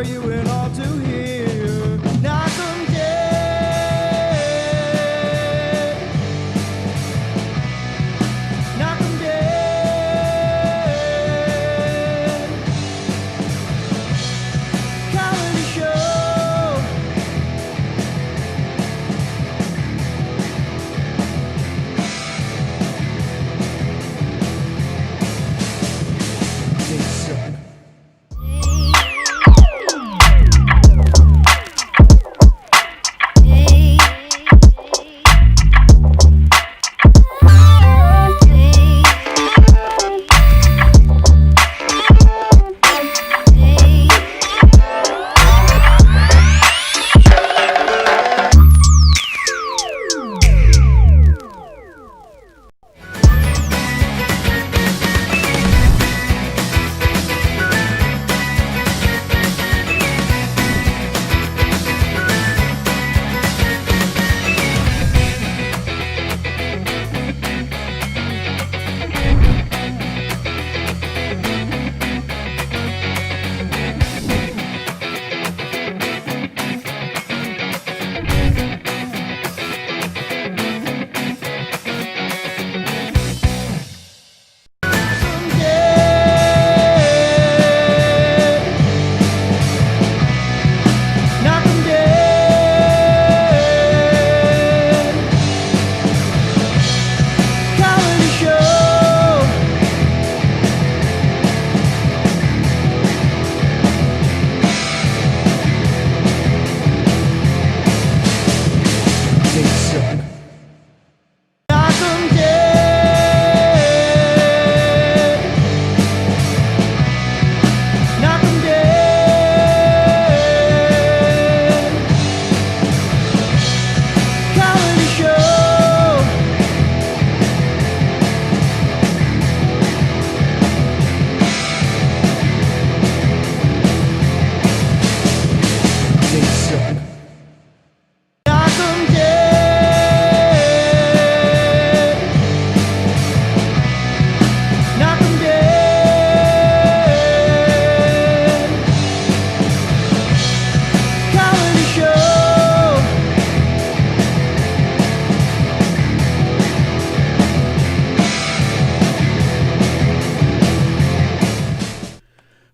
for you and all to hear. Knockem dead. Knockem dead. Comedy show. They suck.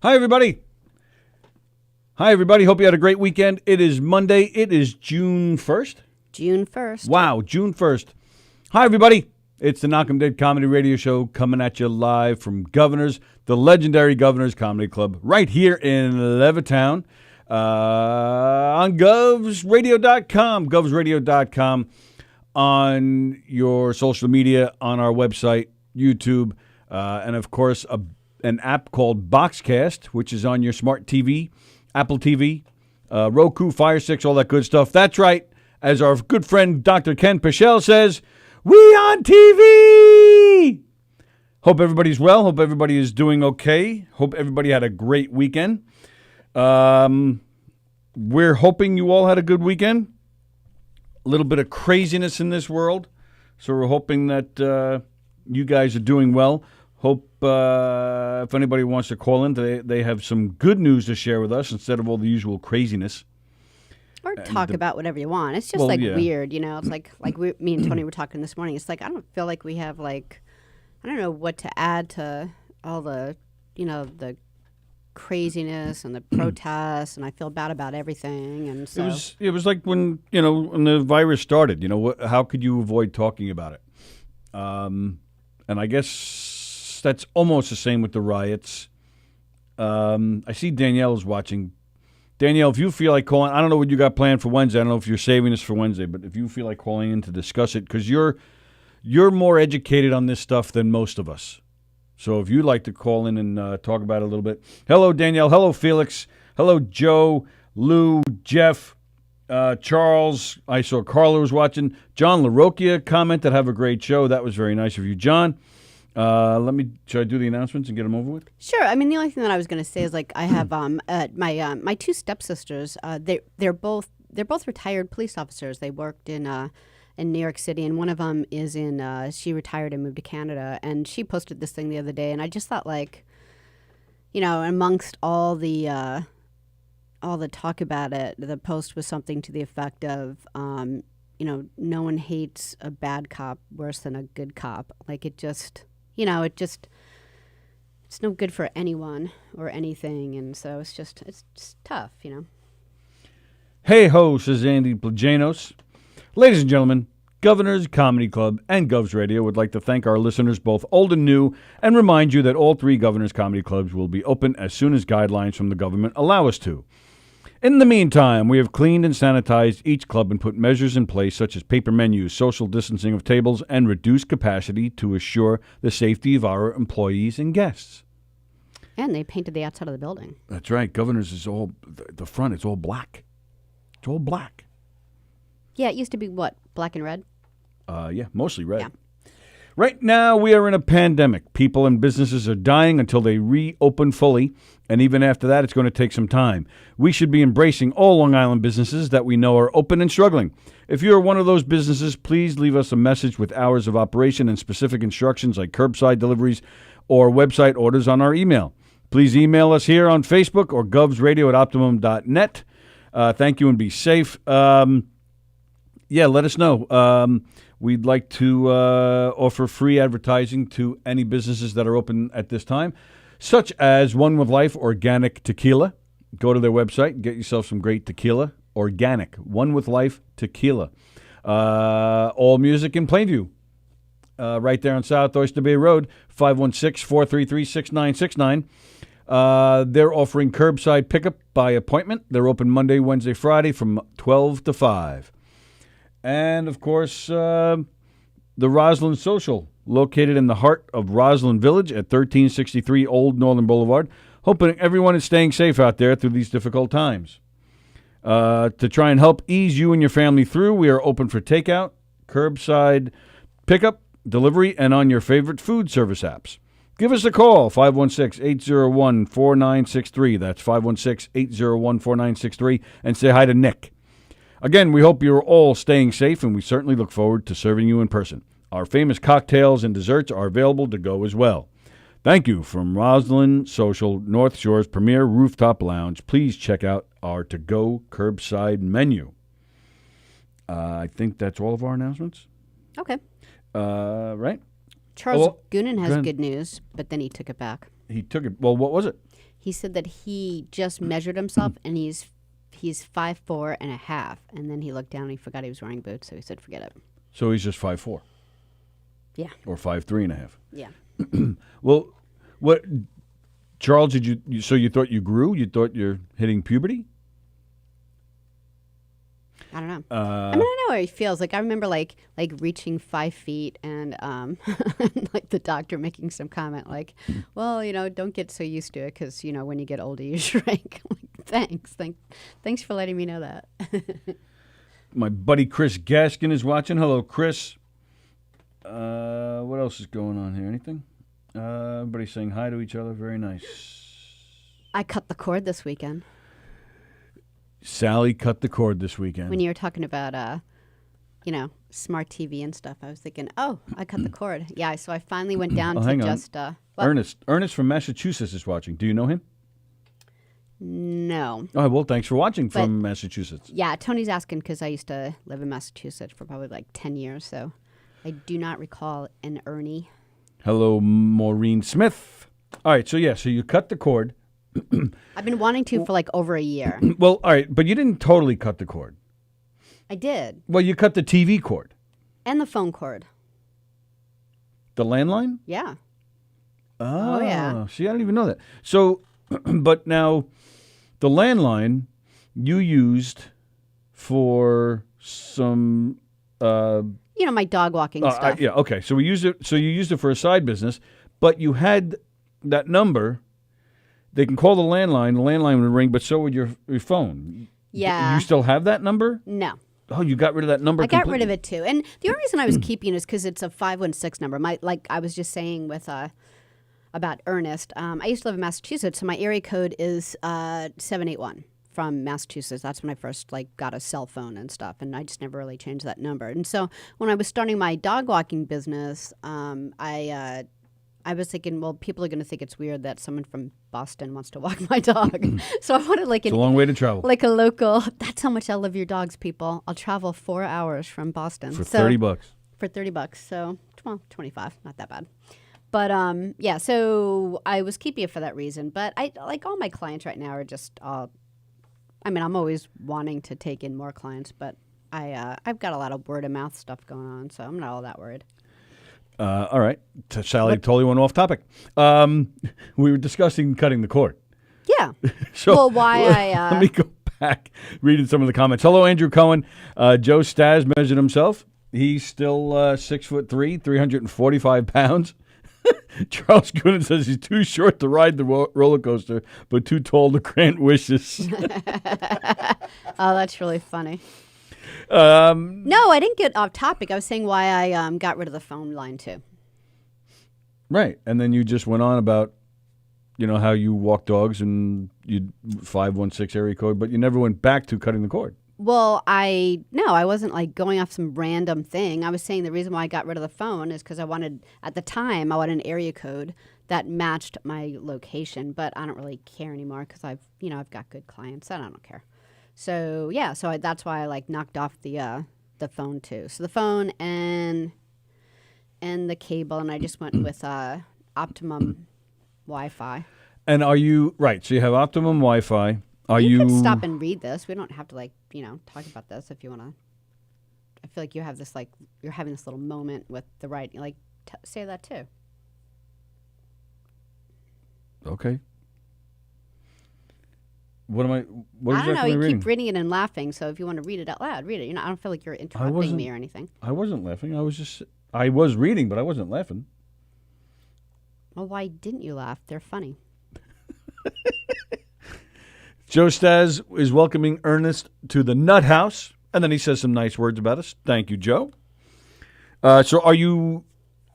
Hi, everybody. Hi, everybody. Hope you had a great weekend. It is Monday. It is June 1st. June 1st. Wow, June 1st. Hi, everybody. It's the Knockem Dead Comedy Radio Show coming at you live from Governors, the legendary Governors Comedy Club, right here in Levittown on govsradio.com, govsradio.com, on your social media, on our website, YouTube, and, of course, an app called Boxcast, which is on your smart TV, Apple TV, Roku, Fire Sticks, all that good stuff. That's right. As our good friend Dr. Ken Pichelle says, we on TV! Hope everybody's well. Hope everybody is doing okay. Hope everybody had a great weekend. We're hoping you all had a good weekend. A little bit of craziness in this world. So we're hoping that you guys are doing well. Hope if anybody wants to call in, they have some good news to share with us instead of all the usual craziness. Or talk about whatever you want. It's just weird, you know. It's like me and Tony were talking this morning. It's like I don't feel like we have I don't know what to add to all the, the craziness and the protests, and I feel bad about everything. And so it was like when the virus started. How could you avoid talking about it? And I guess that's almost the same with the riots. I see Danielle is watching. Danielle, if you feel like calling, I don't know what you got planned for Wednesday. I don't know if you're saving this for Wednesday, but if you feel like calling in to discuss it, because you're more educated on this stuff than most of us. So if you'd like to call in and talk about it a little bit. Hello, Danielle. Hello, Felix. Hello, Joe, Lou, Jeff, Charles. I saw Carla was watching. John LaRocchia commented, have a great show. That was very nice of you, John. Should I do the announcements and get them over with? Sure. I mean, the only thing that I was going to say is I have my two stepsisters. They're both retired police officers. They worked in New York City, and one of them is she retired and moved to Canada. And she posted this thing the other day, and I just thought amongst all the all the talk about it, the post was something to the effect of, no one hates a bad cop worse than a good cop. Like it just, it's no good for anyone or anything. And so it's just tough, Hey ho, says Andy Plajanos. Ladies and gentlemen, Governor's Comedy Club and Govs Radio would like to thank our listeners, both old and new, and remind you that all 3 Governor's Comedy Clubs will be open as soon as guidelines from the government allow us to. In the meantime, we have cleaned and sanitized each club and put measures in place such as paper menus, social distancing of tables, and reduced capacity to assure the safety of our employees and guests. And they painted the outside of the building. That's right. Governor's is all, the front, it's all black. It's all black. Yeah, it used to be what? Black and red? Yeah, mostly red. Yeah. Right now, we are in a pandemic. People and businesses are dying until they reopen fully, and even after that, it's going to take some time. We should be embracing all Long Island businesses that we know are open and struggling. If you are one of those businesses, please leave us a message with hours of operation and specific instructions like curbside deliveries or website orders on our email. Please email us here on Facebook or govsradio@optimum.net. Thank you and be safe. Let us know. We'd like to offer free advertising to any businesses that are open at this time, such as One with Life Organic Tequila. Go to their website and get yourself some great tequila. Organic, One with Life Tequila. All Music in Plainview, right there on South Oyster Bay Road, 516-433-6969. They're offering curbside pickup by appointment. They're open Monday, Wednesday, Friday from 12 to 5. And, of course, the Roslyn Social, located in the heart of Roslyn Village at 1363 Old Northern Boulevard. Hoping everyone is staying safe out there through these difficult times. To try and help ease you and your family through, we are open for takeout, curbside pickup, delivery, and on your favorite food service apps. Give us a call, 516-801-4963. That's 516-801-4963, and say hi to Nick. Again, we hope you're all staying safe, and we certainly look forward to serving you in person. Our famous cocktails and desserts are available to go as well. Thank you from Roslyn Social, North Shore's premier rooftop lounge. Please check out our to-go curbside menu. I think that's all of our announcements. Okay. Right? Charles Goonan has good news, but then he took it back. He took it. Well, what was it? He said that he just measured himself, and he's 5'4.5", and then he looked down and he forgot he was wearing boots, so he said, "Forget it." So he's just 5'4". Yeah. Or 5'3.5". Yeah. Well, what, Charles? Did you? So you thought you grew? You thought you're hitting puberty? I don't know. I don't know how he feels. Like I remember, like reaching 5 feet, and like the doctor making some comment, like, "Well, don't get so used to it, because when you get older, you shrink." Like, thanks for letting me know that. My buddy Chris Gaskin is watching. Hello, Chris. What else is going on here? Anything? Everybody's saying hi to each other. Very nice. I cut the cord this weekend. Sallie cut the cord this weekend. When you were talking about, smart TV and stuff, I was thinking, I cut the cord. Yeah, so I finally went down to hang on. just... Ernest from Massachusetts is watching. Do you know him? No. Oh, well, thanks for watching from Massachusetts. Yeah, Tony's asking because I used to live in Massachusetts for probably like 10 years, so I do not recall an Ernie. Hello, Maureen Smith. All right, so you cut the cord. I've been wanting to for like over a year. Well, all right, but you didn't totally cut the cord. I did. Well, you cut the TV cord. And the phone cord. The landline? Yeah. Oh, yeah. See, I didn't even know that. So, but now, the landline you used for some... my dog walking stuff. Yeah, okay. So we used it. So you used it for a side business, but you had that number. They can call the landline. The landline would ring, but so would your phone. Yeah. You still have that number? No. Oh, you got rid of that number completely? I got rid of it, too. And the only reason I was keeping it is because it's a 516 number. Like I was just saying with about Ernest. I used to live in Massachusetts, so my area code is 781 from Massachusetts. That's when I first got a cell phone and stuff, and I just never really changed that number. And so when I was starting my dog walking business, I I was thinking, well, people are going to think it's weird that someone from Boston wants to walk my dog. So I wanted It's a long way to travel. like a local. That's how much I love your dogs, people. I'll travel 4 hours from Boston For $30. For $30, so well, 25, not that bad. But yeah, so I was keeping it for that reason. But I like all my clients right now are just. I mean, I'm always wanting to take in more clients, but I've got a lot of word of mouth stuff going on, so I'm not all that worried. All right. Sallie totally went off topic. We were discussing cutting the cord. Yeah. So well, why let me go back, reading some of the comments. Hello, Andrew Cohen. Joe Staz measured himself. He's still 6'3", 345 pounds. Charles Gooden says he's too short to ride the roller coaster, but too tall to grant wishes. Oh, that's really funny. No, I didn't get off topic. I was saying why I got rid of the phone line too. Right, and then you just went on about, how you walk dogs and you 516 area code, but you never went back to cutting the cord. Well, I wasn't like going off some random thing. I was saying the reason why I got rid of the phone is because at the time, I wanted an area code that matched my location, but I don't really care anymore because I've got good clients and I don't care. So yeah, that's why I knocked off the phone too. So the phone and the cable, and I just went with Optimum Wi-Fi. And are you right? So you have Optimum Wi-Fi. You could stop and read this. We don't have to talk about this if you want to. I feel like you have this you're having this little moment with the writing. Say that too. Okay. What I don't know. You reading? keep reading it and laughing. So if you want to read it out loud, read it. I don't feel like you're interrupting me or anything. I wasn't laughing. I was reading, but I wasn't laughing. Well, why didn't you laugh? They're funny. Joe Staz is welcoming Ernest to the Nut House, and then he says some nice words about us. Thank you, Joe. So are you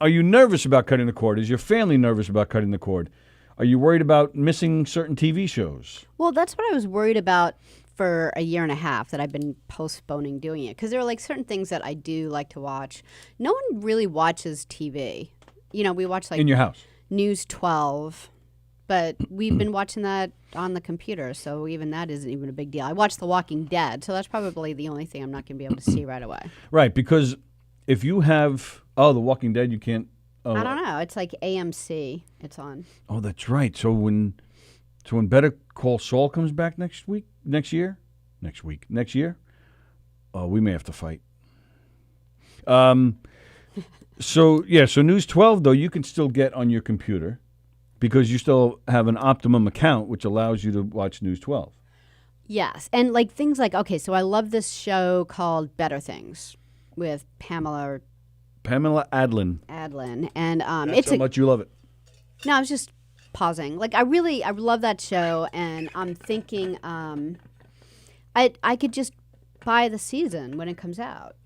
nervous about cutting the cord? Is your family nervous about cutting the cord? Are you worried about missing certain TV shows? Well, that's what I was worried about for a year and a half that I've been postponing doing it. Because there are certain things that I do like to watch. No one really watches TV. We watch in your house. News 12. But we've been watching that on the computer, so even that isn't even a big deal. I watch The Walking Dead, so that's probably the only thing I'm not going to be able to see right away. Right, because if you have, The Walking Dead, you can't. I don't know. It's like AMC. It's on. Oh, that's right. So when Better Call Saul comes back next year, we may have to fight. So News 12 though you can still get on your computer. Because you still have an Optimum account, which allows you to watch News 12. Yes. And things okay, so I love this show called Better Things with Pamela Adlin. And That's how much you love it. No, I was just pausing. I love that show, and I'm thinking I could just buy the season when it comes out.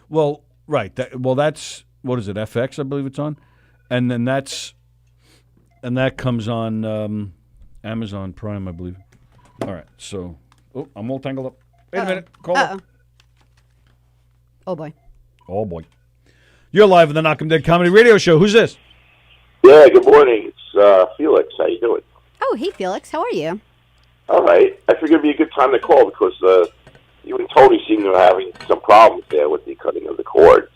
Well, right. That's, what is it, FX, I believe it's on? And then that comes on Amazon Prime, I believe. All right, so I'm all tangled up. Wait a minute, call up. Oh boy. You're live on the Knockem Dead Comedy Radio Show. Who's this? Yeah, good morning. It's Felix. How you doing? Oh, hey Felix, how are you? All right. I figured it'd be a good time to call because you and Tony seem to be having some problems there with the cutting of the cords.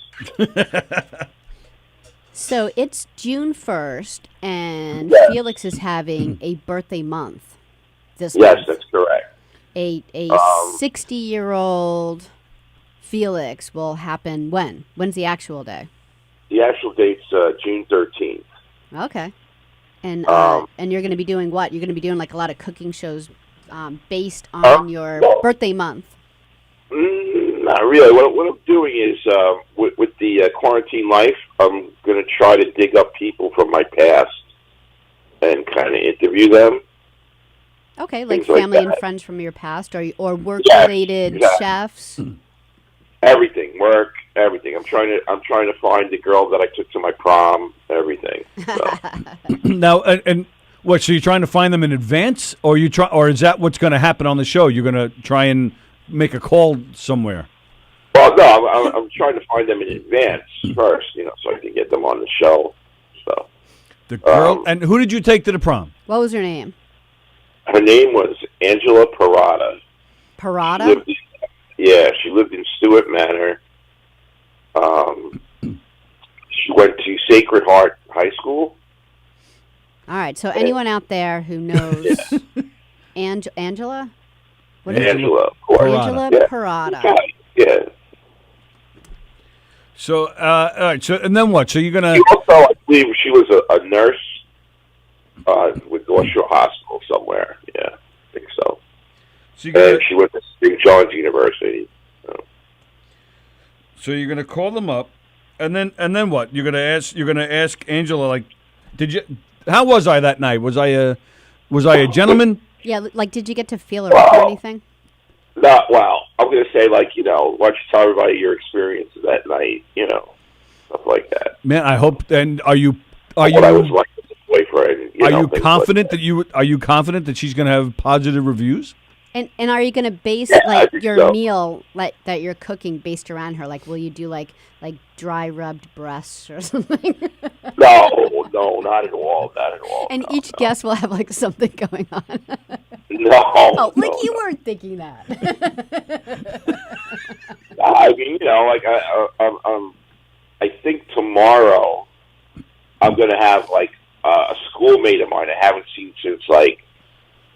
So it's June 1st, and yes. Felix is having a birthday month this Yes, month. that's correct. A 60-year-old Felix will happen when? When's the actual day? The actual date's June 13th. Okay. And you're going to be doing what? You're going to be doing a lot of cooking shows based on your birthday month. Not really. What I'm doing is, with the quarantine life, I'm going to try to dig up people from my past and kind of interview them. Okay, Things family like and friends from your past, or work-related chefs. Everything, work, everything. I'm trying to find the girl that I took to my prom. Everything. So. Now, and what? So you're trying to find them in advance, or or is that what's going to happen on the show? You're going to try and make a call somewhere. Well, no, I'm trying to find them in advance first, so I can get them on the show. So. The girl. And who did you take to the prom? What was her name? Her name was Angela Parada. Parada? She lived in Stewart Manor. She went to Sacred Heart High School. All right, so anyone out there who knows Angela? What is it? Angela, of course. Angela Parada. Yeah. So, all right. So, and then what? So you're gonna? She also, I believe, she was a nurse with North Shore Hospital somewhere. Yeah, I think so. So and she went to St. John's University. So you're gonna call them up, and then what? You're gonna ask Angela, like, how was I that night? Was I a gentleman? Yeah, like, did you get to feel her up or anything? Not well. I'm going to say, like, why don't you tell everybody your experiences that night, stuff like that. Man, I hope. And are you? What I was like with the boyfriend. Are you confident Are you confident that she's going to have positive reviews? And are you going to base your meal that you're cooking based around her? Like, will you do like dry rubbed breasts or something? No, not at all. Not at all. And each guest will have like something going on. No. Oh, like no, you weren't thinking that. I mean, I think tomorrow I'm going to have like a schoolmate of mine I haven't seen since like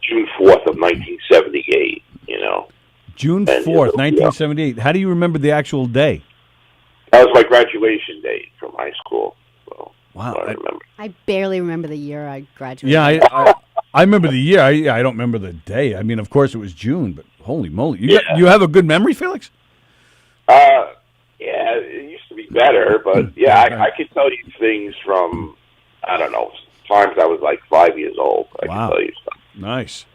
June 4th of 1978. June 4th, 1978. How do you remember the actual day? That was my graduation date from high school. So wow, I remember. I barely remember the year I graduated. Yeah, I remember the year. I don't remember the day. I mean, of course it was June, but holy moly, you have a good memory, Felix? Yeah, it used to be better, but yeah, I could tell you things from I don't know times I was like 5 years old. I can tell you stuff. Nice.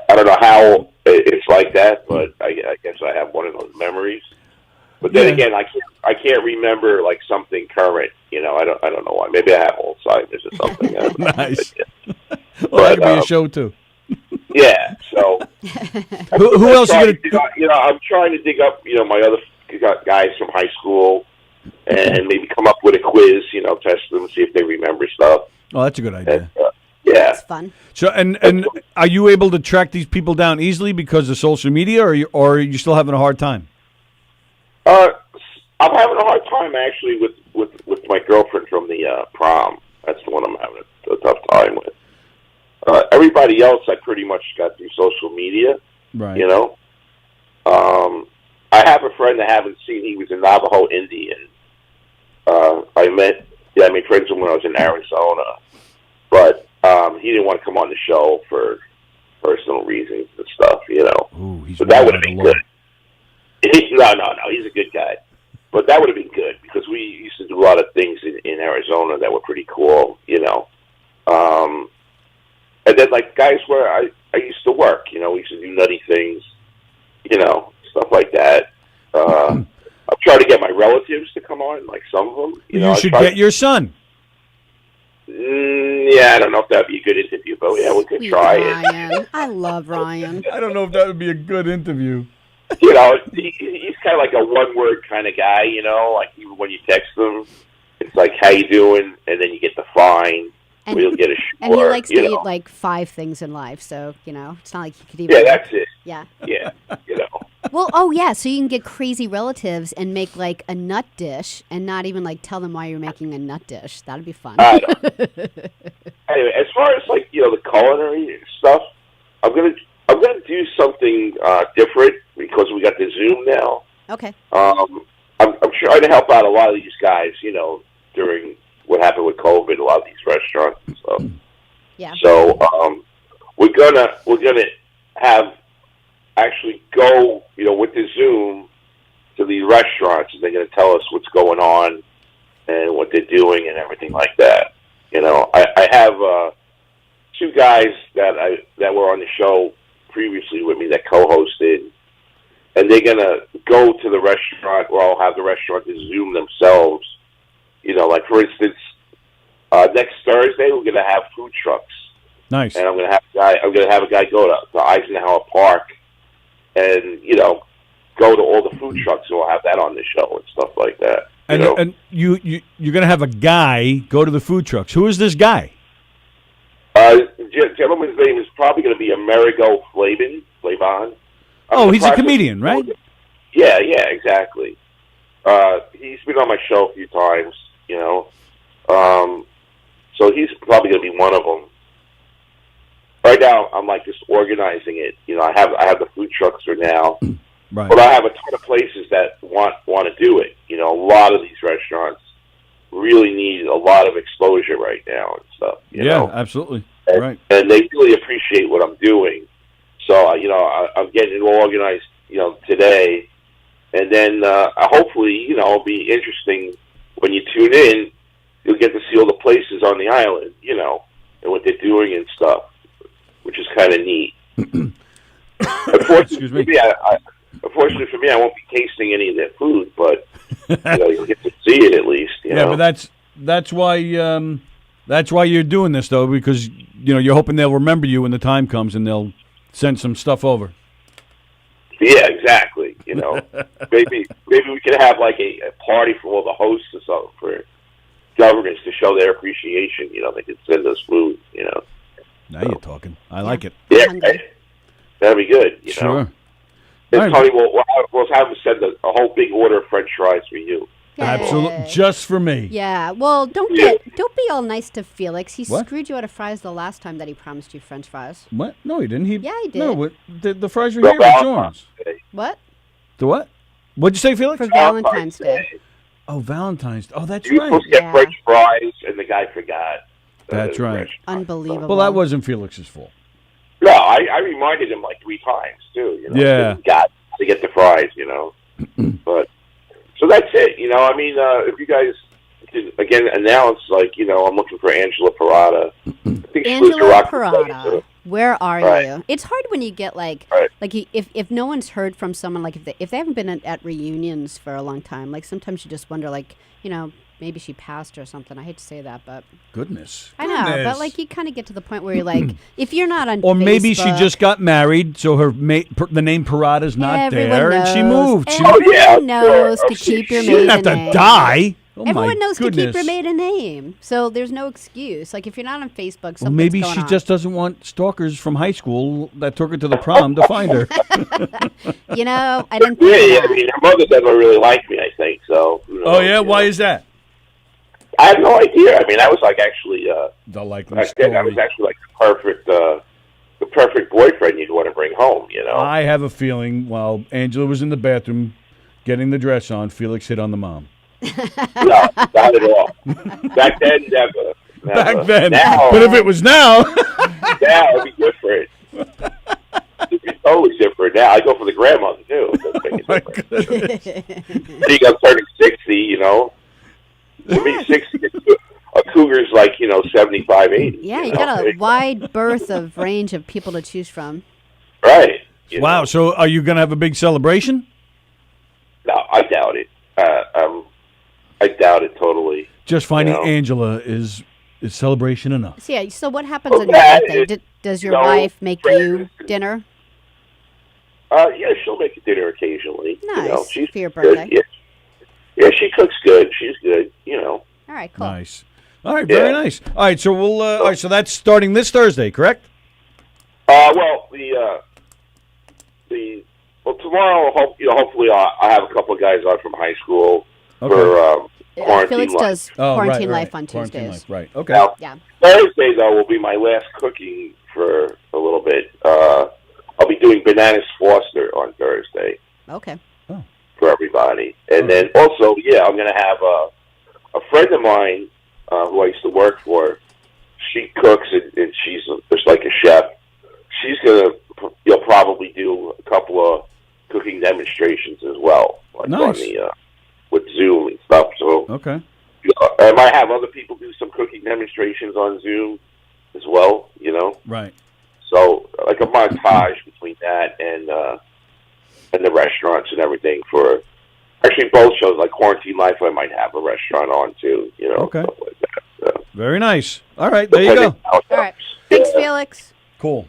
I don't know how it's like that, but I guess I have one of those memories. But then again, I can't remember like something current. I don't know why. Maybe I have Alzheimer's or something. Nice. Well, that could be a show too. Yeah. So who else are you gonna? I'm trying to dig up my other guys from high school and maybe come up with a quiz. Test them, see if they remember stuff. Oh, that's a good idea. And, yeah, that's fun. So, and are you able to track these people down easily because of social media, or are you still having a hard time? I'm having a hard time actually with my girlfriend from the prom. That's the one I'm having a tough time with. Everybody else I pretty much got through social media. Right. I have a friend I haven't seen. He was a Navajo Indian. I made friends with him when I was in Arizona, but he didn't want to come on the show for personal reasons and stuff. Ooh, he's so that would have been good. No, he's a good guy. But that would have been good because we used to do a lot of things in Arizona that were pretty cool, And then, like, guys where I used to work, we used to do nutty things, stuff like that. I'm trying to get my relatives to come on, like some of them. You should get your son. Yeah, I don't know if that would be a good interview, but yeah, we could try Ryan. it. I love Ryan. I don't know if that would be a good interview. He's kind of like a one-word kind of guy, like even when you text him, it's like, how you doing? And then you get the fine. And, we'll get a sure, and he likes to eat like 5 things in life, so, it's not like he could even... Yeah, that's it. Yeah. Yeah, Well, oh, yeah, so you can get crazy relatives and make, like, a nut dish and not even, like, tell them why you're making a nut dish. That would be fun. Anyway, as far as, like, the culinary stuff, I'm gonna do something different because we got the Zoom now. Okay. I'm trying to help out a lot of these guys, during what happened with COVID, a lot of these restaurants and stuff. Yeah. So we're gonna have actually go, with the Zoom to these restaurants, and they're gonna tell us what's going on and what they're doing and everything like that. I have 2 guys that were on the show previously with me that co-hosted, and they're gonna go to the restaurant, or I'll have the restaurant to Zoom themselves. Like for instance, next Thursday we're gonna have food trucks. Nice. And I'm gonna have a guy go to Eisenhower Park, and go to all the food trucks, and we'll have that on the show and stuff like that. And you're gonna have a guy go to the food trucks. Who is this guy? gentleman's name is probably going to be Amerigo Flavon. Oh, he's a comedian, right? Yeah, exactly. He's been on my show a few times, so he's probably going to be one of them. Right now, I'm like just organizing it. I have the food trucks for now, right. But I have a ton of places that want to do it. A lot of these restaurants really need a lot of exposure right now and stuff. You know? Absolutely. Right. And they really appreciate what I'm doing. So, I'm getting it all organized, today. And then hopefully, it'll be interesting when you tune in. You'll get to see all the places on the island, and what they're doing and stuff, which is kind of neat. Excuse me. Unfortunately for me, I won't be tasting any of their food, but you'll get to see it at least. You know? But that's why you're doing this though, because you're hoping they'll remember you when the time comes and they'll send some stuff over. Yeah, exactly. Maybe we could have like a party for all the hosts or something for governments to show their appreciation. They could send us food. Now you're talking. I like it. Yeah, right? That'd be good. Sure. And Tony, we'll have them send a whole big order of French fries for you. Yay. Absolutely, just for me. Yeah. Well, don't be all nice to Felix. He screwed you out of fries the last time that he promised you French fries. What? No, he didn't. Yeah, he did. No, the fries were here at Jones. What? The what? What'd you say, Felix? For Valentine's Day. Oh, Valentine's. Oh, that's You were right. supposed to get French fries, and the guy forgot. That's right. Unbelievable. Well, that wasn't Felix's fault. No, I reminded him like 3 times too. Yeah. Got to get the fries, But so that's it. If you guys could, again announce I'm looking for Angela Parada. I think Angela Parada. Where are right. you? It's hard when you get if no one's heard from someone, if they haven't been at reunions for a long time, sometimes you just wonder maybe she passed or something. I hate to say that, but Goodness. I know, but you kind of get to the point where you're if you're not on or Facebook, maybe she just got married, so the name Parada's not there, and she moved. Everyone knows to keep your She didn't maiden have to name. die. Oh, Everyone knows goodness. to keep your maiden name, so there's no excuse. If you're not on Facebook, something's maybe going she on. just doesn't want stalkers from high school that took her to the prom to find her. I didn't think Yeah, of that. her mother doesn't really like me. I think so. Oh yeah, why is that? I have no idea. I was actually The likely back story. then I was actually the perfect boyfriend you'd want to bring home. I have a feeling while Angela was in the bathroom getting the dress on, Felix hit on the mom. No, not at all. Back then, never. Back then. Now, But if it was now. now it'd be different. It'd be totally different now. I go for the grandmother too. It doesn't make a difference. I think I'm turning 60. To be 60, a cougar's 75, 80. Yeah, you got a wide berth of range of people to choose from. Right. Wow. So are you going to have a big celebration? No, I doubt it. I doubt it totally. Just finding Angela is celebration enough. So what happens on your birthday? Does your wife make you dinner? Yeah, she'll make a dinner occasionally. Nice. She's for your birthday. Good. Yeah, she cooks good. She's good. All right, cool. Nice. All right, very nice. All right, so we'll. All right, so that's starting this Thursday, correct? Well, tomorrow, hopefully, I have a couple of guys on from high school for quarantine Felix life. does quarantine life on Quarantine Tuesdays. life, right? Okay. Now, Yeah. Thursday though will be my last cooking for a little bit. I'll be doing bananas Foster on Thursday Okay. for everybody, and then also, I'm going to have a friend of mine who I used to work for. She cooks and she's just like a chef. She's going to probably do a couple of cooking demonstrations as well, Nice. on the with Zoom and stuff. So Okay. I might have other people do some cooking demonstrations on Zoom as well. Right. So like a montage between that and the restaurants and everything for actually both shows. Like Quarantine Life, I might have a restaurant on too. Okay. Stuff like that. So. Very nice. All right, there you go. All right. Thanks, Felix. Cool.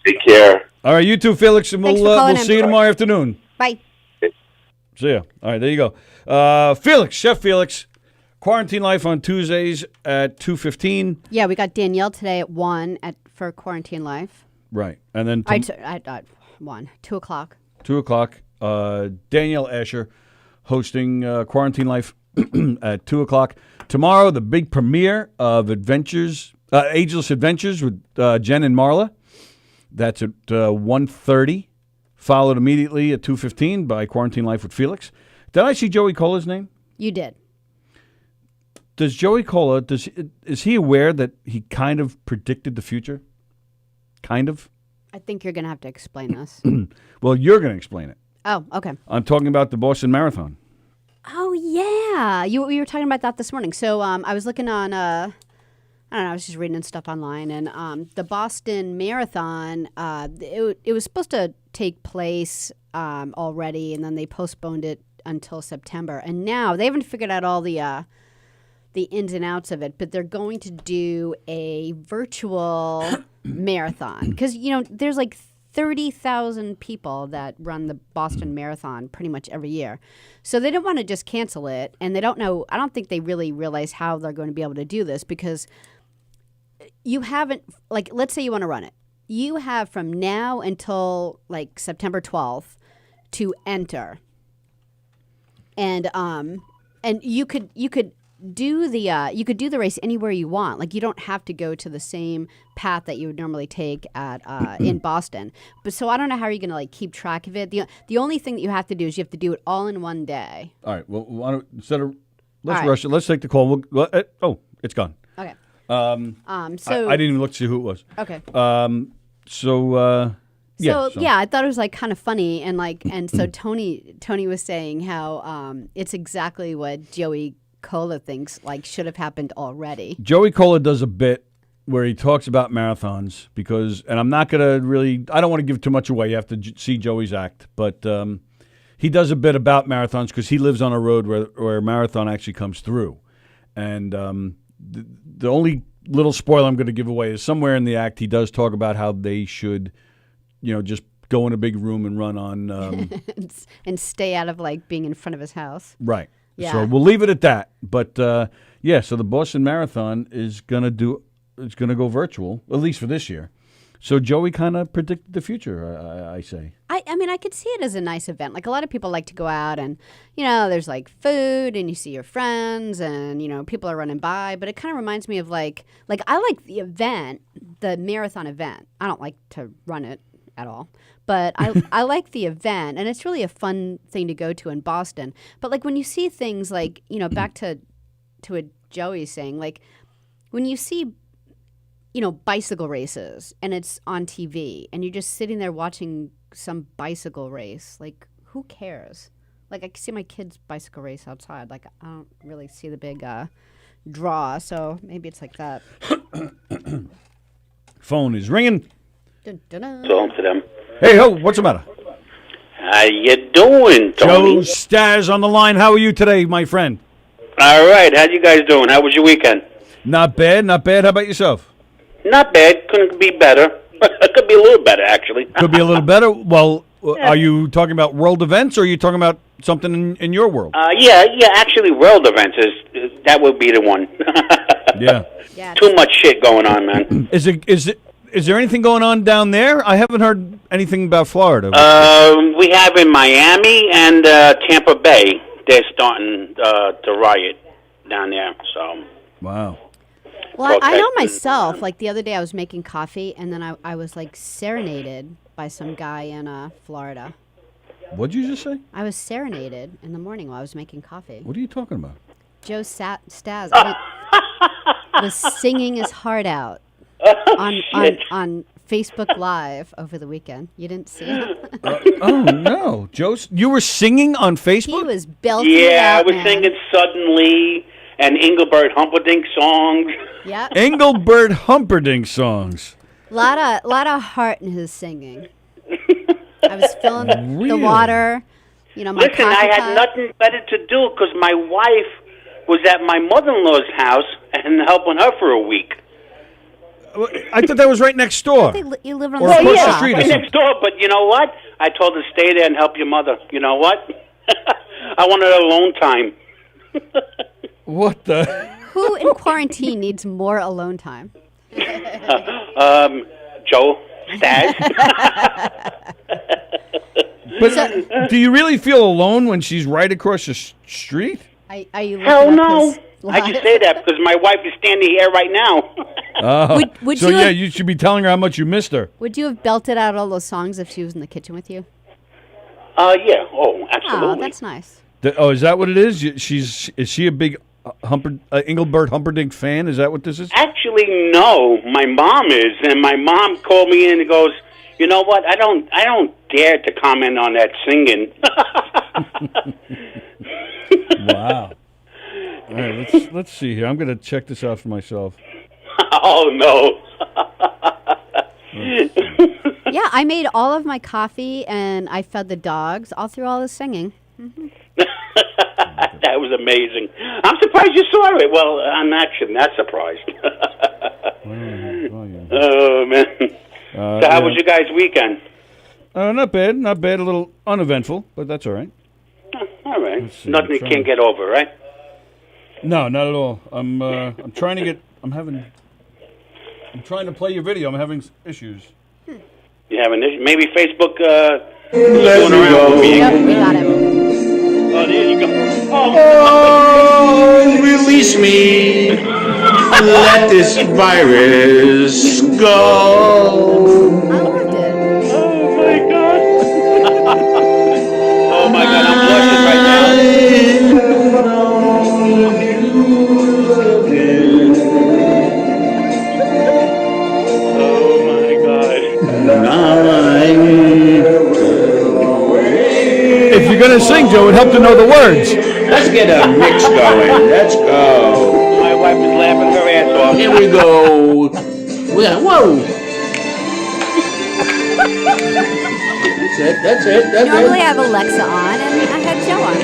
Take care. All right, you too, Felix, and Thanks for we'll calling see you in. tomorrow afternoon. Bye. See ya. All right, there you go. Felix, Chef Felix, Quarantine Life on Tuesdays at 2:15. Yeah, we got Danielle today at 1 for for Quarantine Life. Right. And then 2 o'clock. 2 o'clock, Danielle Asher hosting Quarantine Life at 2 o'clock. Tomorrow, the big premiere of Ageless Adventures with Jen and Marla. That's at 1:30, followed immediately at 2:15 by Quarantine Life with Felix. Did I see Joey Cola's name? You did. Does Joey Cola, is he aware that he kind of predicted the future? Kind of? I think you're going to have to explain this. Well, you're going to explain it. Oh, okay. I'm talking about the Boston Marathon. Oh, yeah. You were talking about that this morning. So I was looking on, I don't know, I was just reading stuff online. And the Boston Marathon, it was supposed to take place already, and then they postponed it until September. And now they haven't figured out all the ins and outs of it, but they're going to do a virtual marathon. Because, there's like 30,000 people that run the Boston Marathon pretty much every year. So they don't want to just cancel it, and they don't know, I don't think they really realize how they're going to be able to do this, because you haven't, like, let's say you want to run it. You have from now until like September 12th to enter. And you could do the race anywhere you want. Like, you don't have to go to the same path that you would normally take at in Boston. But so I don't know how you're going to like keep track of it. The only thing that you have to do is you have to do it all in one day. All right. Well, why don't, let's All rush it. Let's take the call. It's gone. Okay. So I didn't even look to see who it was. Okay. Yeah, I thought it was like kind of funny, and so Tony was saying how it's exactly what Joey Cola thinks like should have happened already. Joey Cola does a bit where he talks about marathons and I'm not going to I don't want to give too much away. You have to see Joey's act, but he does a bit about marathons because he lives on a road where a marathon actually comes through. And the only little spoiler I'm going to give away is somewhere in the act he does talk about how they should, just go in a big room and run on and stay out of like being in front of his house. Right. Yeah. So we'll leave it at that. But so the Boston Marathon is going to go virtual, at least for this year. So Joey kind of predicted the future, I say. I mean, I could see it as a nice event. Like, a lot of people like to go out and, there's like food and you see your friends and, people are running by. But it kind of reminds me of like I like the event, the marathon event. I don't like to run it at all. But I like the event, and it's really a fun thing to go to in Boston. But like when you see things like, back to what Joey's saying, like when you see, bicycle races and it's on TV and you're just sitting there watching some bicycle race, like who cares? Like I can see my kids' bicycle race outside. Like I don't really see the big draw, so maybe it's like that. Phone is ringing. Dun, dun, dun. Talk to them. Hey, what's the matter? How you doing, Tony? Joe Staz on the line. How are you today, my friend? All right. How you guys doing? How was your weekend? Not bad, not bad. How about yourself? Not bad. Couldn't be better. It could be a little better, actually. Could be a little better. Well, are you talking about world events, or are you talking about something in your world? Yeah. Actually, world events that would be the one. Yeah. Yeah. Too much shit going on, man. Is there anything going on down there? I haven't heard anything about Florida. We have in Miami and Tampa Bay. They're starting to riot down there. So. Wow. Well, I know myself. Like the other day, I was making coffee, and then I was like serenaded by some guy in Florida. What'd you just say? I was serenaded in the morning while I was making coffee. What are you talking about? Joe Staz was singing his heart out on Facebook Live over the weekend. You didn't see it? Oh no, Joe! You were singing on Facebook? He was belting it out, I was singing Suddenly and Engelbert Humperdinck songs. Yeah. Engelbert Humperdinck songs. Lot of heart in his singing. I was filling the water. My Listen, I had cup. nothing better to do because my wife was at my mother-in-law's house and helping her for a week. I thought that was right next door. You live on Or the across same the block. street. Right next door. But you know what? I told her to stay there and help your mother. You know what? I wanted alone time. What the? Who in quarantine needs more alone time? Joe Staz. But do you really feel alone when she's right across the street? Are you Hell looking up no. his I live? just say that because my wife is standing here right now. Would so you yeah, have- you should be telling her how much you missed her. Would you have belted out all those songs if she was in the kitchen with you? Yeah. Oh, absolutely. Oh, that's nice. Is that what it is? Is she a big Engelbert Humperdinck fan? Is that what this is? Actually, no. My mom is, and my mom called me in and goes, "You know what? I don't dare to comment on that singing." Wow. All right, let's see here. I'm going to check this out for myself. Oh no. Yeah, I made all of my coffee and I fed the dogs all through all the singing. That was amazing. I'm surprised you saw it. Well, I'm actually not surprised. Oh man. So how was your guys' weekend? Not bad. Not bad. A little uneventful, but that's all right. All right. see, Nothing you I'm can't get over, right? No, not at all. I'm trying to get. I'm trying to play your video. I'm having issues. You have an issue? Maybe Facebook Let going me around go. with me. Yep, we got him. Oh, there you go. Oh. Oh, release me. Let this virus go. I loved it. Oh my God. Oh my God, I'm blushing right now. Oh my God. If you're gonna sing, Joe, it'd help to know the words. Let's get a mix going. Let's go. My wife is laughing her ass off. Here we go. Whoa. That's it. Normally I have Alexa on and I had Joe on.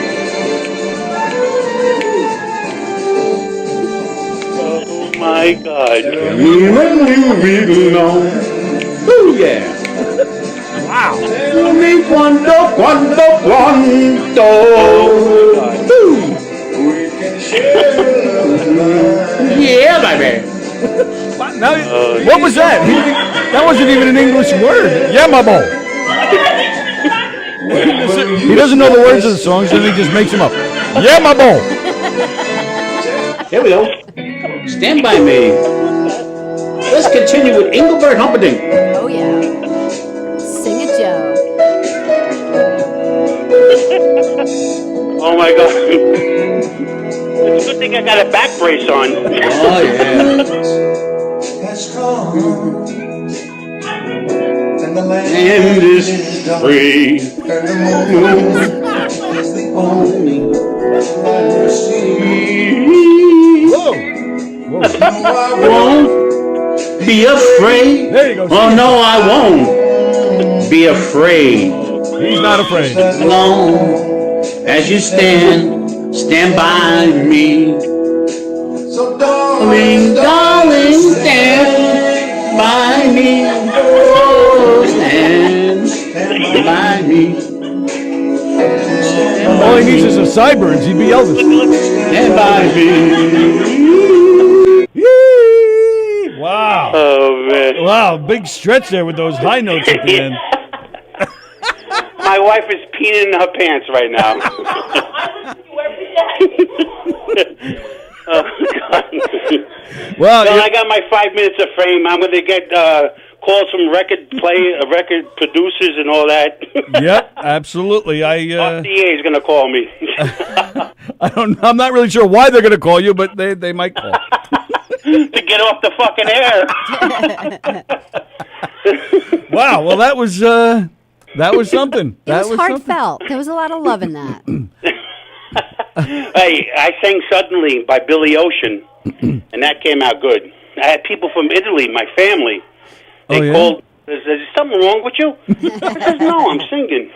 Oh my God. Ooh, yeah. Wow. Tell me cuando. Ooh. Yeah, baby. Now, what was that? That wasn't even an English word. Yeah, my boy. He doesn't know the words of the songs, and he just makes them up. Yeah, my boy. Here we go. Stand by me. Let's continue with Engelbert Humperdinck. Oh yeah. Sing it, Joe. Oh my God. It's a good thing I got a back brace on. Oh, yeah. And the land And is free. and the moon is the only Whoa. Won't be afraid. There you go. Oh, no, I won't be afraid. He's not afraid. Long as you stand by me. So darling, Darling, stand by me. Oh, stand by me. All he needs is a sideburns. He'd be Elvis. Stand by me. Yee! Wow. Oh man. Wow, big stretch there with those high notes at the end. My wife is peeing in her pants right now. Oh God. Well, Well, I got my 5 minutes of fame. I'm going to get calls from record producers and all that. yep, absolutely. RCA is going to call me. I'm not really sure why they're going to call you, but they might call. To get off the fucking air. Wow. Well, that was something. It was heartfelt. There was a lot of love in that. Hey, I sang Suddenly by Billy Ocean, and that came out good. I had people from Italy, my family. They called, is something wrong with you? I said, no, I'm singing.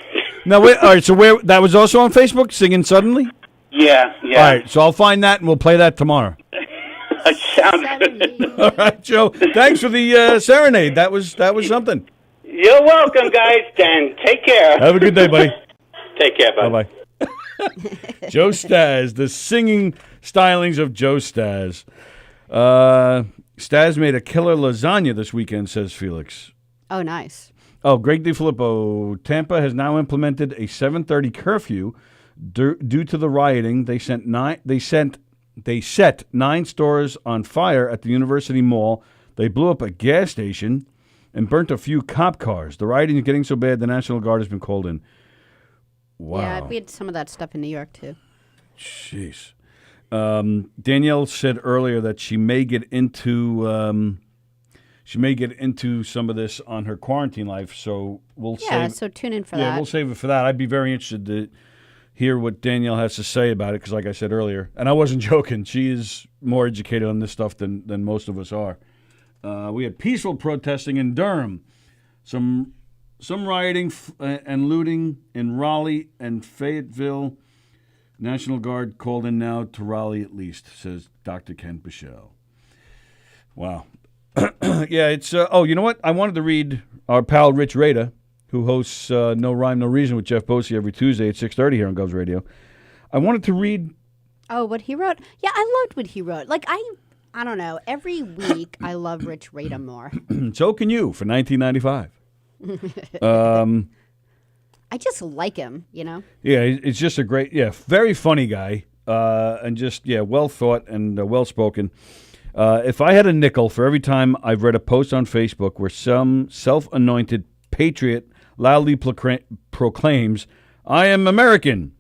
Now, wait, all right, so that was also on Facebook, Singing Suddenly? Yeah. All right, so I'll find that and we'll play that tomorrow. It sounds good. All right, Joe. Thanks for the serenade. That was something. You're welcome, guys, and take care. Have a good day, buddy. Take care, bud. Bye-bye. Joe Staz, the singing stylings of Joe Staz. Stas made a killer lasagna this weekend, says Felix. Oh, nice. Oh, Greg DiFilippo. Tampa has now implemented a 7:30 curfew due to the rioting. They set 9 stores on fire at the University Mall. They blew up a gas station and burnt a few cop cars. The rioting is getting so bad, the National Guard has been called in. Wow. Yeah, we had some of that stuff in New York, too. Jeez. Danielle said earlier that she may get into some of this on her quarantine life, so we'll save. Yeah, so tune in for that. Yeah, we'll save it for that. I'd be very interested to hear what Danielle has to say about it, because like I said earlier, and I wasn't joking, she is more educated on this stuff than most of us are. We had peaceful protesting in Durham, some rioting and looting in Raleigh and Fayetteville. National Guard called in now to Raleigh at least, says Dr. Ken Bichelle. Wow. Yeah, it's, you know what? I wanted to read our pal Rich Rada, who hosts No Rhyme, No Reason with Jeff Bosey every Tuesday at 6:30 here on Govs Radio. I wanted to read... Oh, what he wrote? Yeah, I loved what he wrote. Like, I don't know. Every week, I love Rich Rada more. So can you for 1995. I just like him, you know? Yeah, it's just a great, very funny guy, and just, well thought and well spoken. If I had a nickel for every time I've read a post on Facebook where some self-anointed patriot loudly proclaims, "I am American,"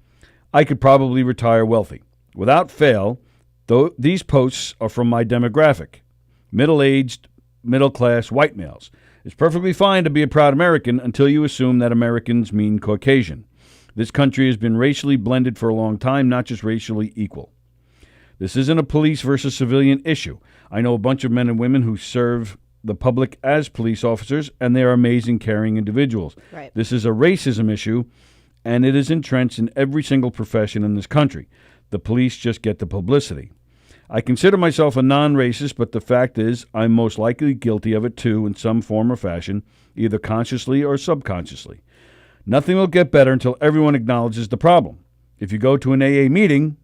I could probably retire wealthy. Without fail, though, these posts are from my demographic, middle-aged, middle-class white males. It's perfectly fine to be a proud American until you assume that Americans mean Caucasian. This country has been racially blended for a long time, not just racially equal. This isn't a police versus civilian issue. I know a bunch of men and women who serve the public as police officers, and they are amazing, caring individuals. Right. This is a racism issue, and it is entrenched in every single profession in this country. The police just get the publicity. I consider myself a non-racist, but the fact is I'm most likely guilty of it too in some form or fashion, either consciously or subconsciously. Nothing will get better until everyone acknowledges the problem. If you go to an AA meeting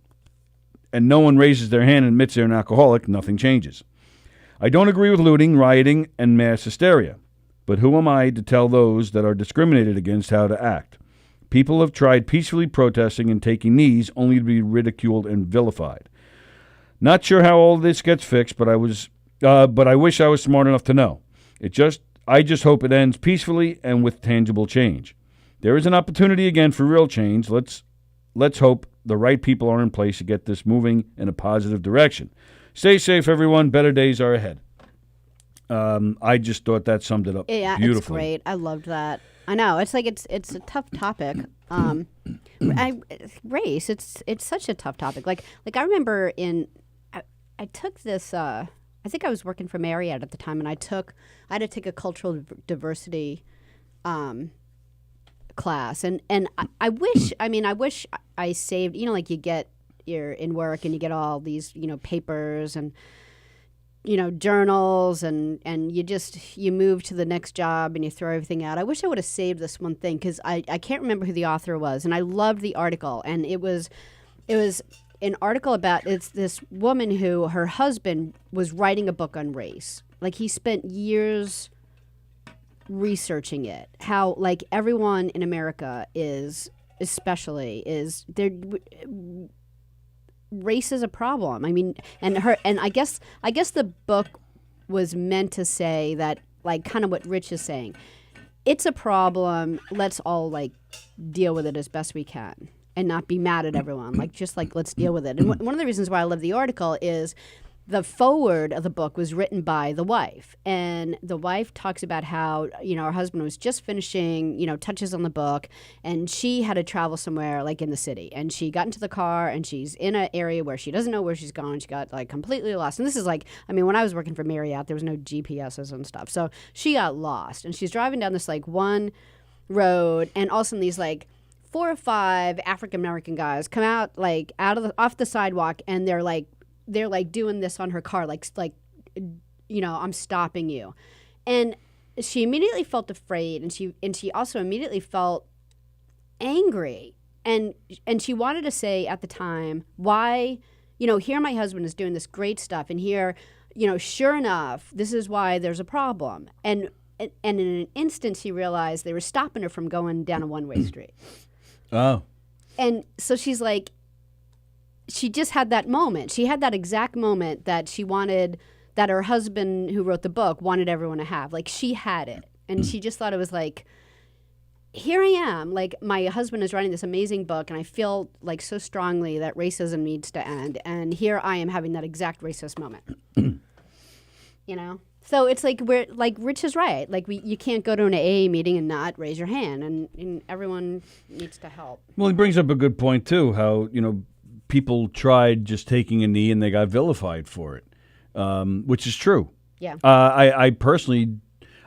and no one raises their hand and admits they're an alcoholic, nothing changes. I don't agree with looting, rioting, and mass hysteria, but who am I to tell those that are discriminated against how to act? People have tried peacefully protesting and taking knees only to be ridiculed and vilified. Not sure how all this gets fixed, but I wish I was smart enough to know. I just hope it ends peacefully and with tangible change. There is an opportunity again for real change. Let's hope the right people are in place to get this moving in a positive direction. Stay safe, everyone. Better days are ahead. I just thought that summed it up beautifully. Yeah, it's great. I loved that. I know. It's like it's a tough topic. Race. It's such a tough topic. Like I remember I took this. I think I was working for Marriott at the time, and I had to take a cultural diversity class, and I wish I saved. You know, like you're in work and you get all these papers and journals, and you move to the next job and you throw everything out. I wish I would have saved this one thing, because I can't remember who the author was, and I loved the article, and it was an article about this woman who her husband was writing a book on race. Like, he spent years researching it, how like everyone in America is race is a problem. I mean, and I guess the book was meant to say that, like, kind of what Rich is saying. It's a problem. Let's all like deal with it as best we can and not be mad at everyone. Let's deal with it. And one of the reasons why I love the article is the foreword of the book was written by the wife, and the wife talks about how her husband was just finishing touches on the book, and she had to travel somewhere like in the city, and she got into the car and she's in an area where she doesn't know where she's going. She got like completely lost, and this is like, I mean, when I was working for Marriott, there was no GPSs and stuff, so she got lost, and she's driving down this like one road, and all of a sudden these like 4 or 5 African American guys come out like off the sidewalk, and they're like doing this on her car, like I'm stopping you. And she immediately felt afraid, and she also immediately felt angry. And she wanted to say at the time, why, here my husband is doing this great stuff, and here sure enough, this is why there's a problem. And in an instant, he realized they were stopping her from going down a one-way street. Oh. And so she's like, she just had that moment. She had that exact moment that she wanted, that her husband who wrote the book wanted everyone to have. Like, she had it. And she just thought it was like, here I am. Like, my husband is writing this amazing book, and I feel like so strongly that racism needs to end. And here I am having that exact racist moment. So it's like, we're like, Rich is right. Like, you can't go to an AA meeting and not raise your hand, and everyone needs to help. Well, he brings up a good point too. How people tried just taking a knee and they got vilified for it, which is true. Yeah. I personally,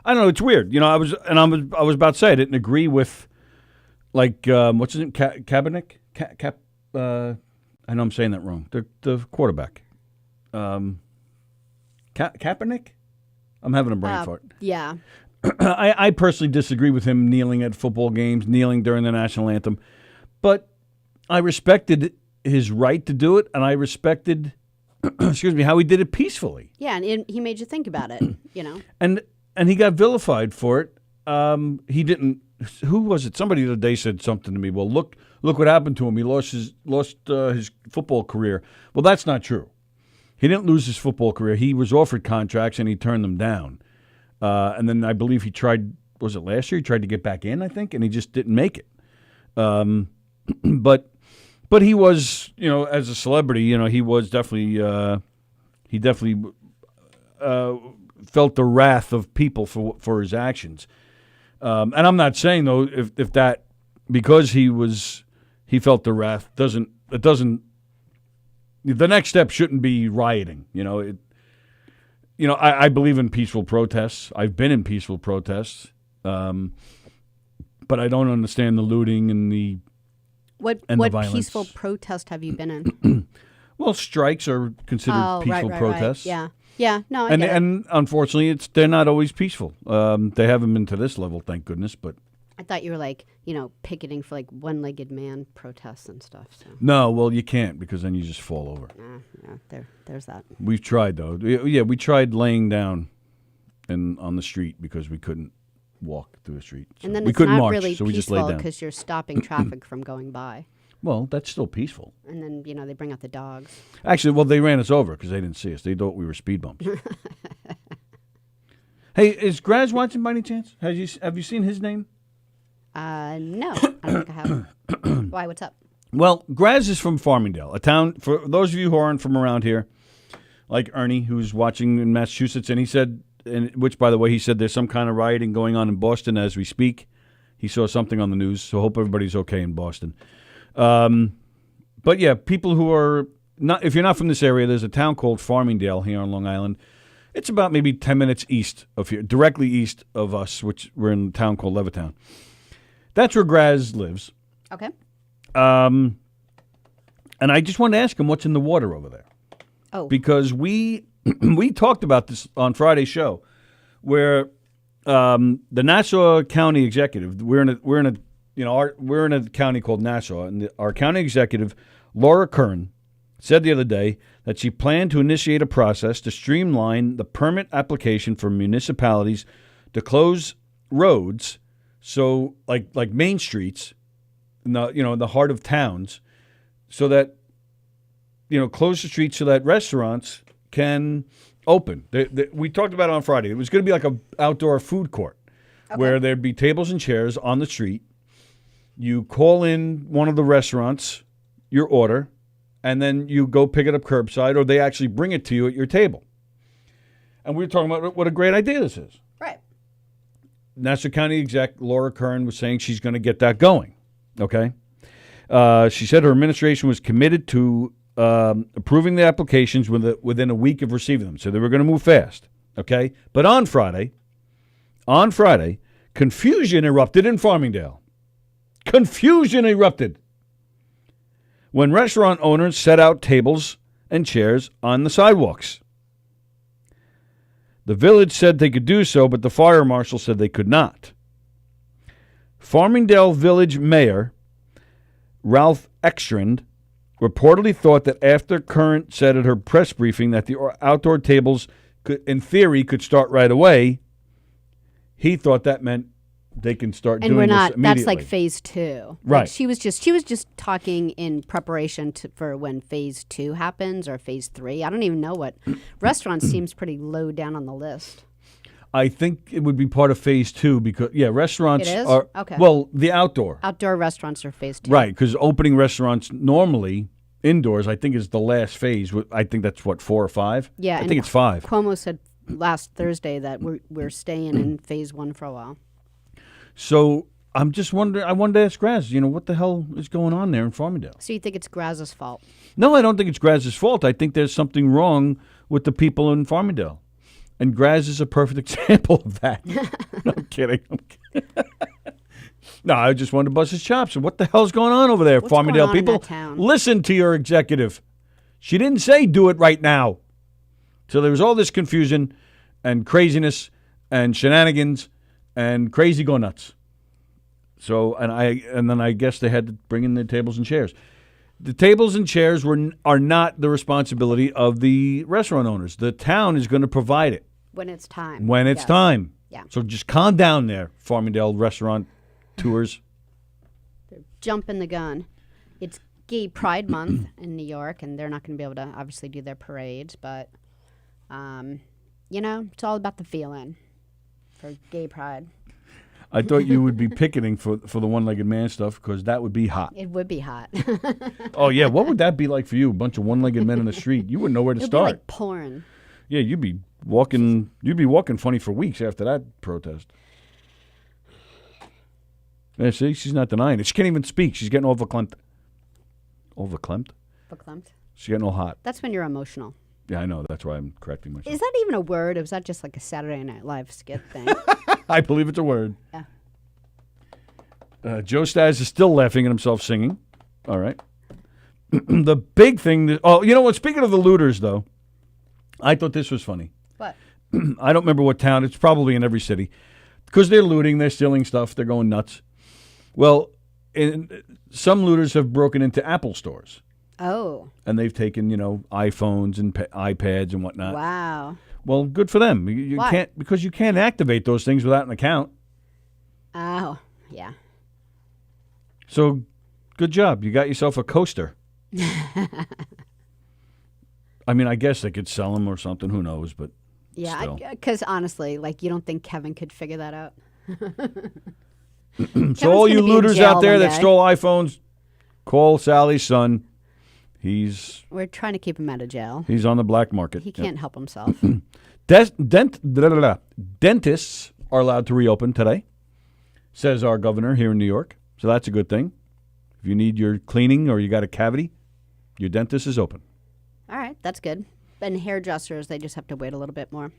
I don't know. It's weird. I was about to say I didn't agree with, like, what's his name? Kaepernick. I know I'm saying that wrong. The quarterback. Kaepernick. I'm having a brain fart. Yeah. I personally disagree with him kneeling at football games, kneeling during the national anthem, but I respected his right to do it, and I respected, how he did it peacefully. Yeah, and he made you think about it. And he got vilified for it. He didn't. Who was it? Somebody the other day said something to me. Well, look what happened to him. He lost his football career. Well, that's not true. He didn't lose his football career. He was offered contracts and he turned them down. And then I believe he tried. Was it last year? He tried to get back in, I think, and he just didn't make it. But he was, as a celebrity, he was definitely he definitely felt the wrath of people for his actions. And I'm not saying though if that, because he he felt the wrath, it doesn't. The next step shouldn't be rioting. I believe in peaceful protests. I've been in peaceful protests, but I don't understand the looting and the what violence. Peaceful protest have you been in? Well, strikes are considered peaceful protests. Right. Yeah. No, and unfortunately, they're not always peaceful. They haven't been to this level, thank goodness. But I thought you were like, picketing for like one-legged man protests and stuff. So. No, well, you can't because then you just fall over. There's that. We've tried though. Yeah, we tried laying down on the street because we couldn't walk through the street. So and then we it's couldn't not march, really so we just laid peaceful down. because you're stopping traffic from going by. Well, that's still peaceful. And then, they bring out the dogs. Actually, well, they ran us over because they didn't see us. They thought we were speed bumps. Hey, is Graz watching by any chance? Have you seen his name? No, I don't think I have. Why? What's up? Well, Graz is from Farmingdale, a town, for those of you who aren't from around here, like Ernie, who's watching in Massachusetts, and he said, which, by the way, he said there's some kind of rioting going on in Boston as we speak. He saw something on the news, so hope everybody's okay in Boston. But yeah, people who are not, if you're not from this area, there's a town called Farmingdale here on Long Island. It's about maybe 10 minutes east of here, directly east of us, which we're in a town called Levittown. That's where Graz lives. Okay. And I just wanted to ask him what's in the water over there. Oh. Because we talked about this on Friday's show, where the Nassau County Executive, we're in a county called Nassau, and our county executive, Laura Kern, said the other day that she planned to initiate a process to streamline the permit application for municipalities to close roads, so like main streets, in the heart of towns, so that close the streets so that restaurants can open. We talked about it on Friday. It was going to be like an outdoor food court where there'd be tables and chairs on the street. You call in one of the restaurants, your order, and then you go pick it up curbside, or they actually bring it to you at your table. And we were talking about what a great idea this is. Right. Nassau County exec Laura Kern was saying she's going to get that going. Okay. She said her administration was committed to approving the applications within a week of receiving them. So they were going to move fast. Okay. But on Friday, confusion erupted in Farmingdale. Confusion erupted when restaurant owners set out tables and chairs on the sidewalks. The village said they could do so, but the fire marshal said they could not. Farmingdale Village Mayor Ralph Ekstrand reportedly thought that after Current said at her press briefing that the outdoor tables, in theory, could start right away, he thought that meant they can start doing this immediately. That's like phase 2. Right. Like she was just talking in preparation for when phase 2 happens or phase 3. I don't even know what. Restaurants seems pretty low down on the list. I think it would be part of phase 2 because, restaurants It is? are, Okay. well, the outdoor. Outdoor restaurants are phase 2. Right, because opening restaurants normally indoors, I think, is the last phase. I think that's, 4 or 5? Yeah. I think it's 5. Cuomo said last Thursday that we're staying in phase 1 for a while. So I'm just wondering, I wanted to ask Graz, what the hell is going on there in Farmingdale? So you think it's Graz's fault? No, I don't think it's Graz's fault. I think there's something wrong with the people in Farmingdale. And Graz is a perfect example of that. No, I'm kidding. No, I just wanted to bust his chops. What the hell's going on over there, What's Farmingdale going on in people? that town? Listen to your executive. She didn't say do it right now. So there was all this confusion and craziness and shenanigans and crazy go nuts. So and then I guess they had to bring in the tables and chairs. The tables and chairs are not the responsibility of the restaurant owners. The town is going to provide it When it's time. when it's Yes. time. Yeah. So just calm down there, Farmingdale restaurant tours. Jumping the gun. It's Gay Pride Month in New York, and they're not going to be able to obviously do their parades, but, it's all about the feeling for Gay Pride. I thought you would be picketing for the one-legged man stuff because that would be hot. It would be hot. Oh, yeah. What would that be like for you? A bunch of one-legged men in the street. You wouldn't know where to It would start. be like porn. Yeah, you'd be walking funny for weeks after that protest. Yeah, see, she's not denying it. She can't even speak. She's getting all verklempt. All verklempt? Verklempt. She's getting all hot. That's when you're emotional. Yeah, I know. That's why I'm correcting myself. Is that even a word, or was that just like a Saturday Night Live skit thing? I believe it's a word. Yeah. Joe Staz is still laughing at himself singing. All right. The big thing you know what? Speaking of the looters, though, I thought this was funny. What? I don't remember what town. It's probably in every city. Because they're looting, they're stealing stuff, they're going nuts. Well, some looters have broken into Apple stores. Oh. And they've taken, iPhones and iPads and whatnot. Wow. Well, good for them. You Why? can't, because you can't activate those things without an account. Oh, yeah. So, good job. You got yourself a coaster. I mean, I guess they could sell them or something. Who knows? But yeah, because honestly, you don't think Kevin could figure that out. So all you gonna be in looters jail out there one that day. stole iPhones, call Sallie's son. We're trying to keep him out of jail. He's on the black market. He can't help himself. Dentists are allowed to reopen today, says our governor here in New York. So that's a good thing. If you need your cleaning or you got a cavity, your dentist is open. All right, that's good. And hairdressers, they just have to wait a little bit more.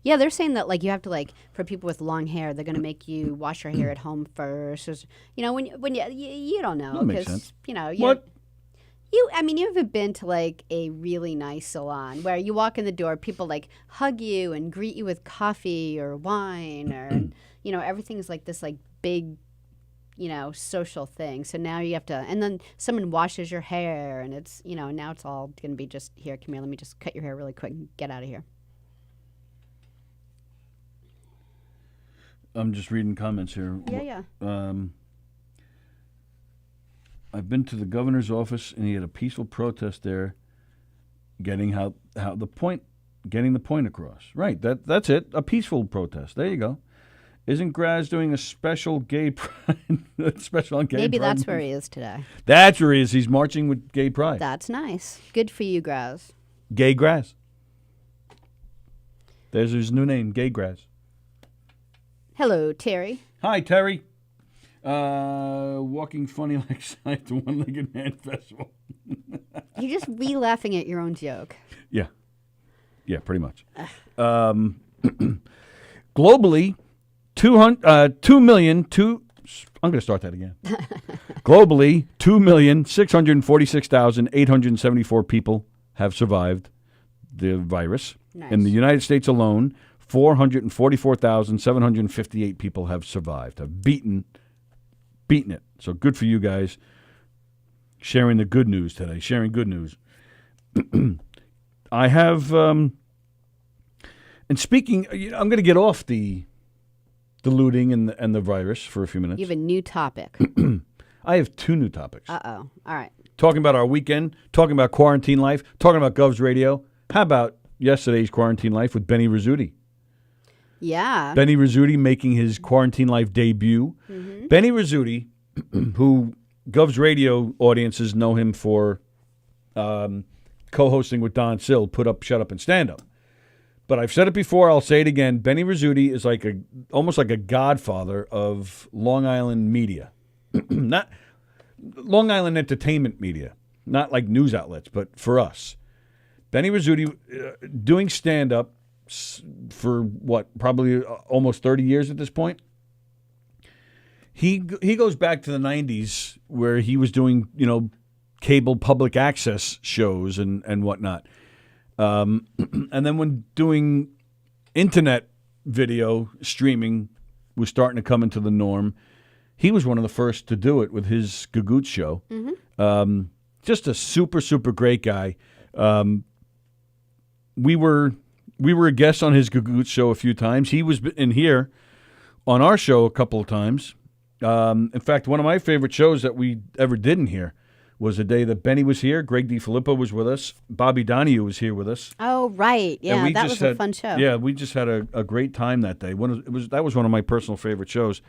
Yeah, they're saying that you have to for people with long hair, they're going to make you wash your hair at home first. When you don't know That makes because sense. what you haven't been to a really nice salon where you walk in the door, people hug you and greet you with coffee or wine or everything's this big social thing. So now you have to, and then someone washes your hair and it's, now it's all going to be just, here, come here, let me just cut your hair really quick and get out of here. I'm just reading comments here. Yeah. I've been to the governor's office and he had a peaceful protest there, getting the point across. Right, that's it. A peaceful protest. There you go. Isn't Graz doing a special gay pride? Special on gay Maybe pride? that's where he is today. That's where he is. He's marching with gay pride. That's nice. Good for you, Graz. Gay Graz. There's his new name, Gay Graz. Hello, Terry. Hi, Terry. Walking funny like at the One-Legged Man Festival. You're just re-laughing at your own joke. Yeah, pretty much. Globally, 2 million. I'm going to start that again. Globally, 2,646,874 people have survived the virus. Nice. In the United States alone, 444,758 people have survived, have beaten it. So good for you guys. sharing the good news today, sharing good news. I have, and speaking, I'm going to get off the looting and the virus for a few minutes. You have a new topic. I have 2 new topics. Uh-oh. All right. Talking about our weekend, talking about quarantine life, talking about Govs Radio. How about yesterday's quarantine life with Benny Rizzuti? Yeah. Benny Rizzuti making his quarantine life debut. Mm-hmm. Benny Rizzuti, who Govs Radio audiences know him for co-hosting with Don Sill, Put Up, Shut Up, and Stand Up. But I've said it before, I'll say it again. Benny Rizzuti is almost like a godfather of Long Island media. Not Long Island entertainment media, not like news outlets, but for us. Benny Rizzuti doing stand-up for probably almost 30 years at this point. He goes back to the 90s where he was doing, cable public access shows and whatnot. And then when doing internet video streaming was starting to come into the norm, he was one of the first to do it with his Gagoot show. Mm-hmm. Just a super, super great guy. We were a guest on his Gagoot show a few times. He was in here on our show a couple of times. In fact, one of my favorite shows that we ever did in here was the day that Benny was here. Greg DiFilippo was with us. Bobby Donahue was here with us. Oh, right. Yeah, that was a fun show. Yeah, we just had a great time that day. That was one of my personal favorite shows.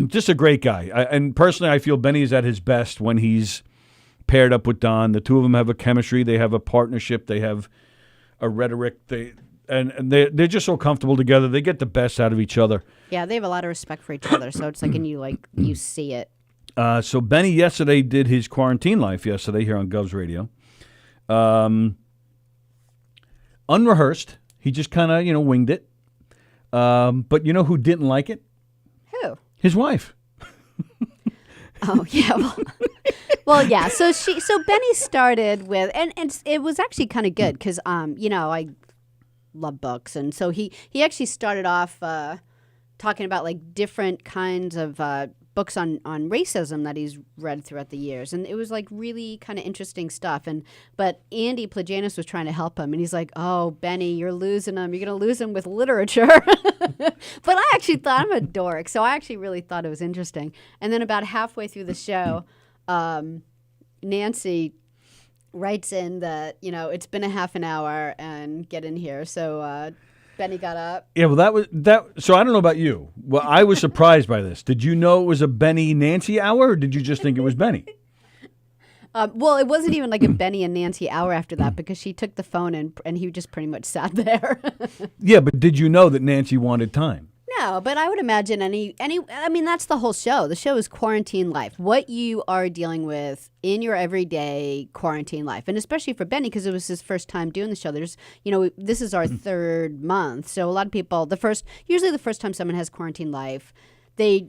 Just a great guy. And personally, I feel Benny is at his best when he's paired up with Don. The two of them have a chemistry. They have a partnership. They have a rhetoric. They're just so comfortable together. They get the best out of each other. Yeah, they have a lot of respect for each other. So it's like, and you see it. So Benny yesterday did his quarantine life yesterday here on Govs Radio. Unrehearsed. He just kind of, winged it. But you know who didn't like it? Who? His wife. Oh, yeah. Well, yeah. So Benny started with, and it was actually kind of good because, I love books. And so he actually started off talking about like different kinds of books on racism that he's read throughout the years. And it was like really kind of interesting stuff. But Andy Plagianis was trying to help him. And he's like, oh, Benny, you're losing him. You're going to lose him with literature. But I actually thought, I'm a dork. So I actually really thought it was interesting. And then about halfway through the show, Nancy writes in that, it's been a half an hour and get in here. So Benny got up. Yeah, well, that was that. So I don't know about you. Well, I was surprised by this. Did you know it was a Benny Nancy hour, or did you just think it was Benny? Well, it wasn't even like a Benny and Nancy hour after that because she took the phone and he just pretty much sat there. Yeah, but did you know that Nancy wanted time? No, but I would imagine that's the whole show. The show is quarantine life. What you are dealing with in your everyday quarantine life. And especially for Benny, because it was his first time doing the show. There's, this is our third month. So a lot of people, usually the first time someone has quarantine life, they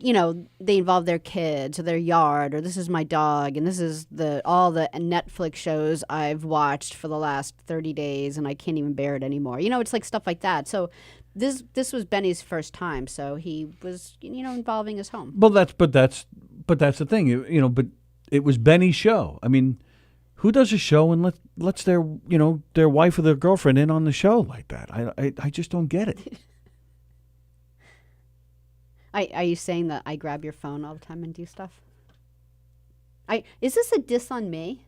involve their kids or their yard, or this is my dog, and this is all the Netflix shows I've watched for the last 30 days, and I can't even bear it anymore. It's like stuff like that. So this was Benny's first time, so he was involving his home. Well, that's the thing, but it was Benny's show. I mean, who does a show and lets their wife or their girlfriend in on the show like that? I just don't get it. Are you saying that I grab your phone all the time and do stuff? Is this a diss on me?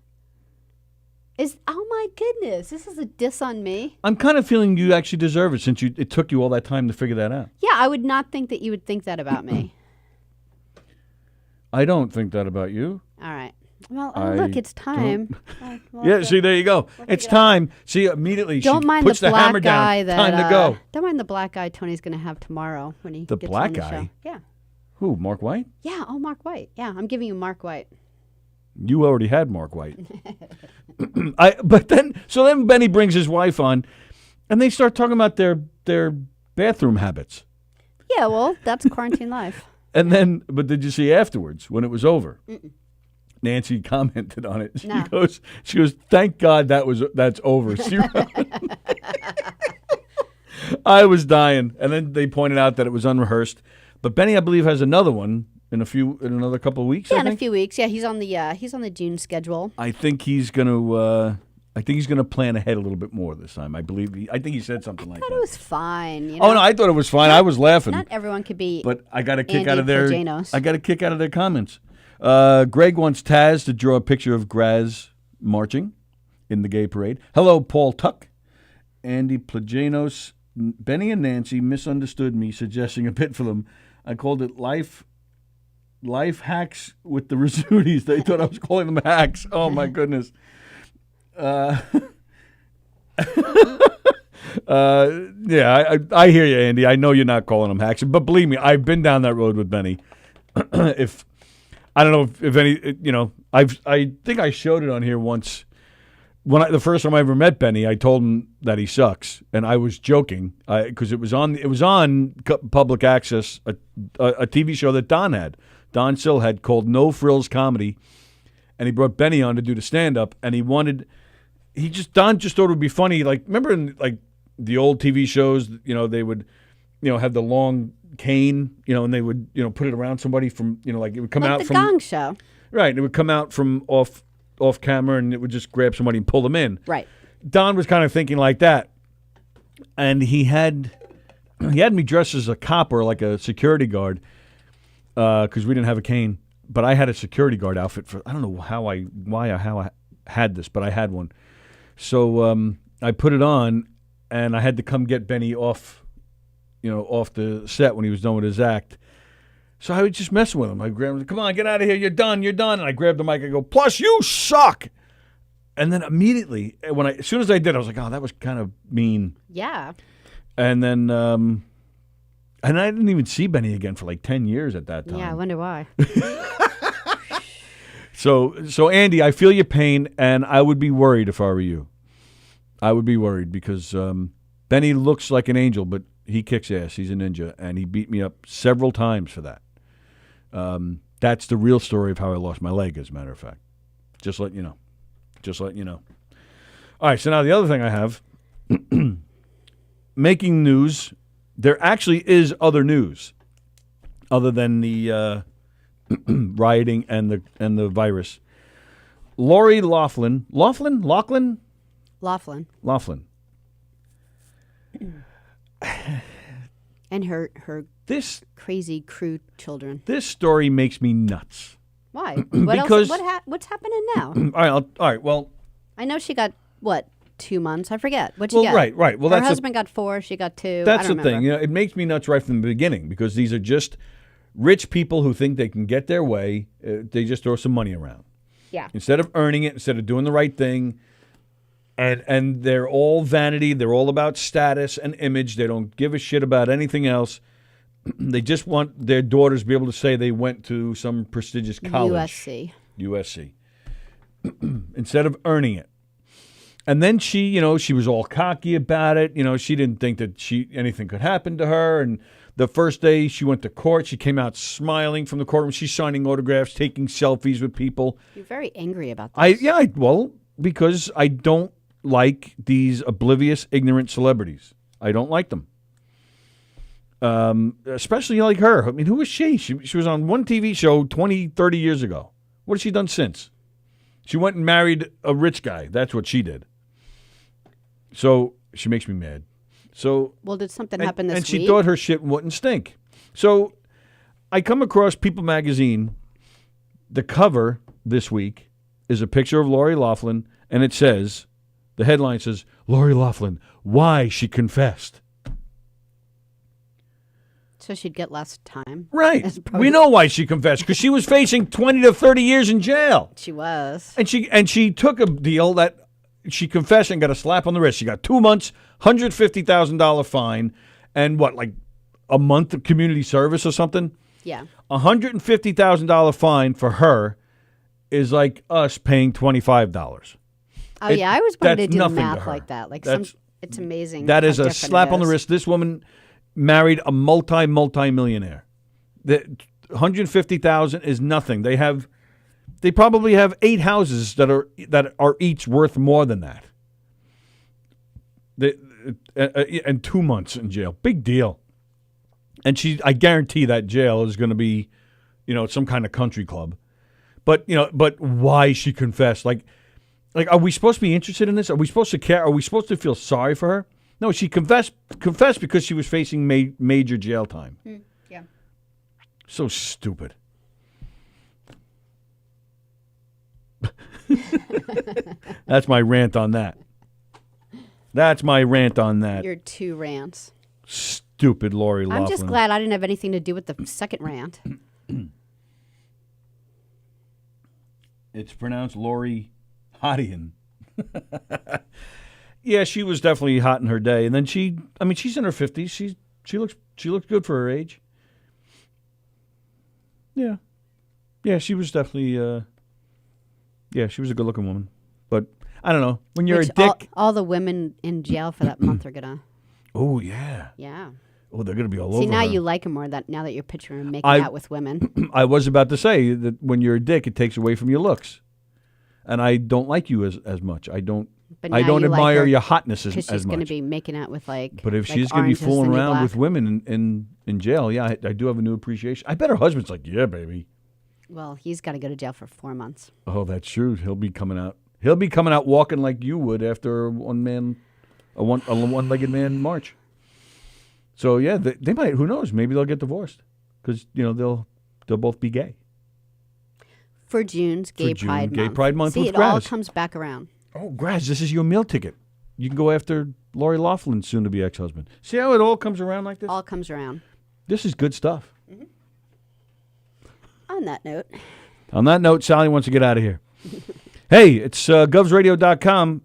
Oh my goodness, this is a diss on me. I'm kind of feeling you actually deserve it since it took you all that time to figure that out. Yeah, I would not think that you would think that about me. I don't think that about you. All right. Well, look, it's time. Yeah, see, there you go. It's time. See, immediately she puts the hammer down. Time to go. Don't mind the black eye Tony's going to have tomorrow when he gets black on the eye? show. Yeah. Who, Mark White? Yeah, Mark White. Yeah, I'm giving you Mark White. You already had Mark White. Then Benny brings his wife on, and they start talking about their bathroom habits. Yeah, well, that's quarantine life. But did you see afterwards when it was over? Mm-mm. Nancy commented on it. She goes, thank God that's over. I was dying. And then they pointed out that it was unrehearsed. But Benny, I believe, has another one in another couple of weeks. Yeah, in a few weeks. Yeah, he's on the June schedule. I think he's gonna plan ahead a little bit more this time. I think he said something like I thought that. it was fine. You know? Oh no, I thought it was fine. I was laughing. Not everyone could be. But I got a kick Andy out of their. Plajanos. I got a kick out of their comments. Greg wants Taz to draw a picture of Graz marching in the gay parade. Hello, Paul Tuck. Andy Plajanos. Benny and Nancy misunderstood me, suggesting a bit for them. I called it life hacks with the Rizzutis. They thought I was calling them hacks. Oh my goodness. Yeah, I hear you, Andy. I know you're not calling them hacks, but believe me, I've been down that road with Benny. If I don't know if any, I think I showed it on here once. The first time I ever met Benny, I told him that he sucks, and I was joking because it was on public access, a TV show that Don Sill had called No Frills Comedy, and he brought Benny on to do the stand up, and Don just thought it would be funny. Like, remember in like the old TV shows, they would, have the long cane, and they would, put it around somebody from, like it would come like out the from Gong Show. Right, it would come out from off camera, and it would just grab somebody and pull them in. Right. Don was kind of thinking like that, and he had me dressed as a cop or like a security guard because we didn't have a cane. But I had a security guard outfit for, I don't know how I had this, but I had one. So I put it on, and I had to come get Benny off the set when he was done with his act. So I was just messing with him. I grabbed him, come on, get out of here, you're done. And I grabbed the mic, I go, plus you suck. And then immediately, as soon as I did, I was like, oh, that was kind of mean. Yeah. And then, and I didn't even see Benny again for like 10 years at that time. Yeah, I wonder why. So Andy, I feel your pain, and I would be worried if I were you. I would be worried because Benny looks like an angel, but he kicks ass. He's a ninja, and he beat me up several times for that. That's the real story of how I lost my leg, as a matter of fact. Just letting you know. All right, so now the other thing I have, making news. There actually is other news other than the rioting and the virus. Lori Loughlin. And her This crazy crew children. This story makes me nuts. Why? What Because, else? What's happening now? All right. Well, I know she got 2 months. I forget. What'd she get? Right. Well, her husband got 4. She got 2. That's I don't the remember. thing. It makes me nuts right from the beginning because these are just rich people who think they can get their way. They just throw some money around. Yeah. Instead of earning it, instead of doing the right thing. And they're all vanity. They're all about status and image. They don't give a shit about anything else. They just want their daughters to be able to say they went to some prestigious college. USC. Instead of earning it. And then she was all cocky about it. She didn't think that anything could happen to her. And the first day she went to court, she came out smiling from the courtroom. She's signing autographs, taking selfies with people. You're very angry about this. Because I don't like these oblivious, ignorant celebrities. I don't like them. Especially like her. I mean, who was she? She was on one TV show 20, 30 years ago. What has she done since? She went and married a rich guy. That's what she did. So she makes me mad. Well, did something happen this week? And she thought her shit wouldn't stink. So I come across People magazine. The cover this week is a picture of Lori Loughlin, and it says, the headline says, Lori Loughlin, why she confessed. So she'd get less time. Right. We know why she confessed, because she was facing 20 to 30 years in jail. She was. And she took a deal that she confessed and got a slap on the wrist. She got 2 months, $150,000 fine, and like a month of community service or something? Yeah. $150,000 fine for her is like us paying $25. Oh, yeah. I was going to do nothing to math her. like that. It's amazing. That is a slap on the wrist. This woman married a multi-millionaire. The $150,000 is nothing. They probably have 8 houses that are each worth more than that. And 2 months in jail. Big deal. And I guarantee that jail is going to be, some kind of country club. But but why she confessed? Like, are we supposed to be interested in this? Are we supposed to care? Are we supposed to feel sorry for her? No, she confessed because she was facing major jail time. Yeah. So stupid. That's my rant on that. Your 2 rants. Stupid Lori Loughlin. I'm just glad I didn't have anything to do with the second rant. It's pronounced Lori Hottian. Yeah, she was definitely hot in her day, and then she's in her 50s. She looks good for her age. Yeah, she was definitely. She was a good-looking woman, but I don't know. When you're a dick, all the women in jail for that month are gonna. Oh yeah. Yeah. Oh, they're gonna be all over. See, now her. you like him more now that you're picturing him making out with women. I was about to say that when you're a dick, it takes away from your looks, and I don't like you as much. I don't admire your hotness as much. She's going to be making out with But if she's going to be fooling around with women in jail, yeah, I do have a new appreciation. I bet her husband's like, yeah, baby. Well, he's got to go to jail for 4 months. Oh, that's true. He'll be coming out. He'll be coming out walking like you would after a one-legged man march. So yeah, they might. Who knows? Maybe they'll get divorced because they'll both be gay. For June's Gay Pride Month. See, it all comes back around. Oh, Graz, this is your meal ticket. You can go after Lori Loughlin's soon-to-be ex-husband. See how it all comes around like this? All comes around. This is good stuff. Mm-hmm. On that note, Sallie wants to get out of here. Hey, it's govsradio.com.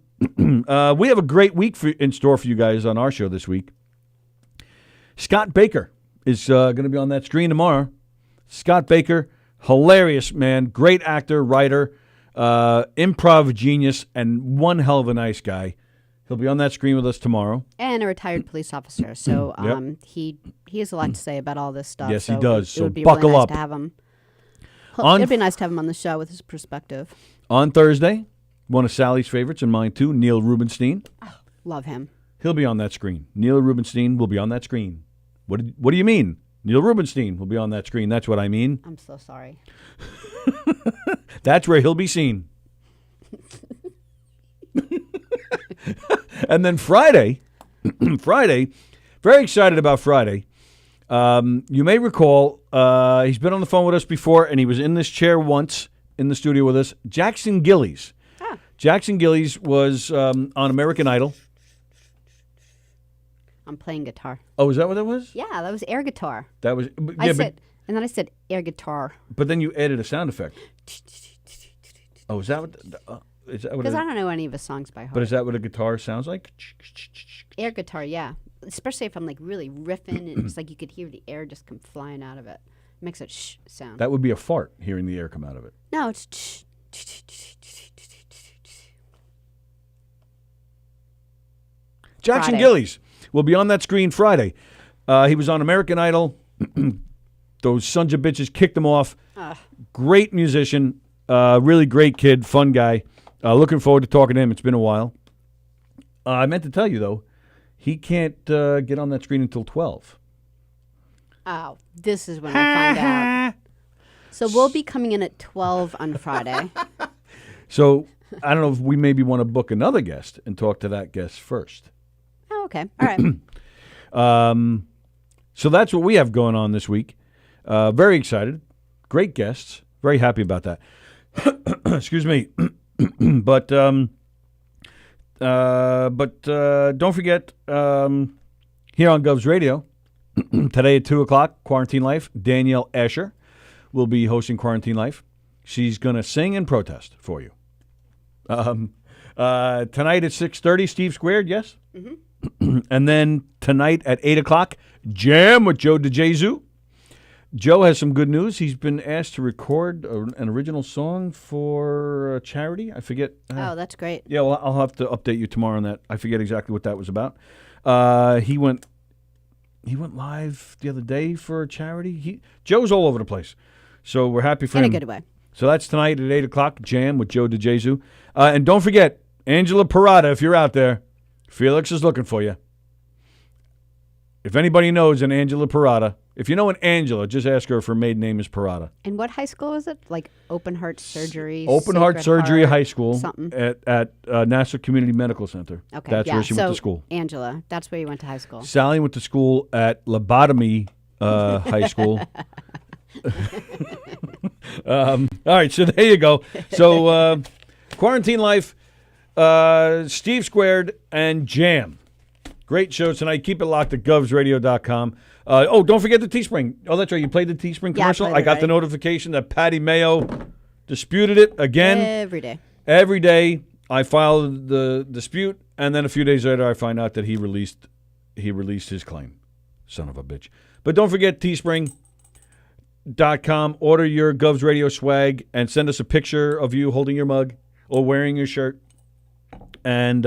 We have a great week in store for you guys on our show this week. Scott Baker is going to be on that screen tomorrow. Scott Baker, hilarious man, great actor, writer, improv genius, and one hell of a nice guy. He'll be on that screen with us tomorrow. And a retired police officer, so Yep. he has a lot to say about all this stuff. Yes, he does. It So would be buckle really nice up. to have him. It'd be nice to have him on the show with his perspective. On Thursday, one of Sallie's favorites and mine too, Neil Rubenstein. Oh, love him. He'll be on that screen. Neil Rubenstein will be on that screen. What do you mean? Neil Rubenstein will be on that screen. That's what I mean. I'm so sorry. That's where he'll be seen. And then Friday, very excited about Friday. You may recall he's been on the phone with us before, and he was in this chair once in the studio with us. Jackson Gillies. Ah. Jackson Gillies was on American Idol. I'm playing guitar. Oh, is that what that was? Yeah, that was air guitar. That was. And then I said air guitar. But then you added a sound effect. Oh, is that what? Is that what? Because I don't know any of his songs by heart. But is that what a guitar sounds like? Air guitar, yeah. Especially if I'm like really riffing, and it's like you could hear the air just come flying out of it. It makes a shh sound. That would be a fart, hearing the air come out of it. No, it's. Jackson Friday. Gillies will be on that screen Friday. He was on American Idol. Those sons of bitches kicked him off. Great musician, really great kid, fun guy. Looking forward to talking to him. It's been a while. I meant to tell you, though, he can't get on that screen until 12. Oh, this is when I find out. So we'll be coming in at 12 on Friday. So I don't know if we maybe want to book another guest and talk to that guest first. Oh, okay. All right. So that's what we have going on this week. Very excited. Great guests. Very happy about that. Excuse me. But don't forget, here on Govs Radio, today at 2 o'clock, Quarantine Life, Danielle Escher will be hosting Quarantine Life. She's going to sing and protest for you. Tonight at 6:30, Steve Squared, yes? Mm-hmm. And then tonight at 8 o'clock, Jam with Joe DeJesu. Joe has some good news. He's been asked to record an original song for a charity. I forget. Oh, that's great. Yeah, well, I'll have to update you tomorrow on that. I forget exactly what that was about. He went live the other day for a charity. Joe's all over the place. So we're happy for him. In a good way. So that's tonight at 8 o'clock, Jam with Joe DeJesu. And don't forget, Angela Parada, if you're out there, Felix is looking for you. If anybody knows an Angela Parada, if you know an Angela, just ask her if her maiden name is Parada. And what high school is it? Like Open Heart Surgery? Open Heart Surgery High School something. at Nassau Community Medical Center. Okay, That's where she went to school. Angela, that's where you went to high school. Sallie went to school at Lobotomy High School. All right, so there you go. So Quarantine Life, Steve Squared, and Jam. Great show tonight. Keep it locked at govsradio.com. Don't forget the Teespring. Oh, that's right. You played the Teespring commercial? I got the notification that Patty Mayo disputed it again. Every day. Every day I filed the dispute, and then a few days later I find out that he released his claim. Son of a bitch. But don't forget Teespring.com. Order your Govs Radio swag and send us a picture of you holding your mug or wearing your shirt. And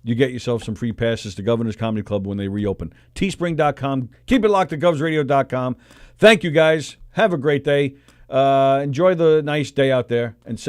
you get yourself some free passes to Governor's Comedy Club when they reopen. Teespring.com. Keep it locked at govsradio.com. Thank you, guys. Have a great day. Enjoy the nice day out there. And Sal.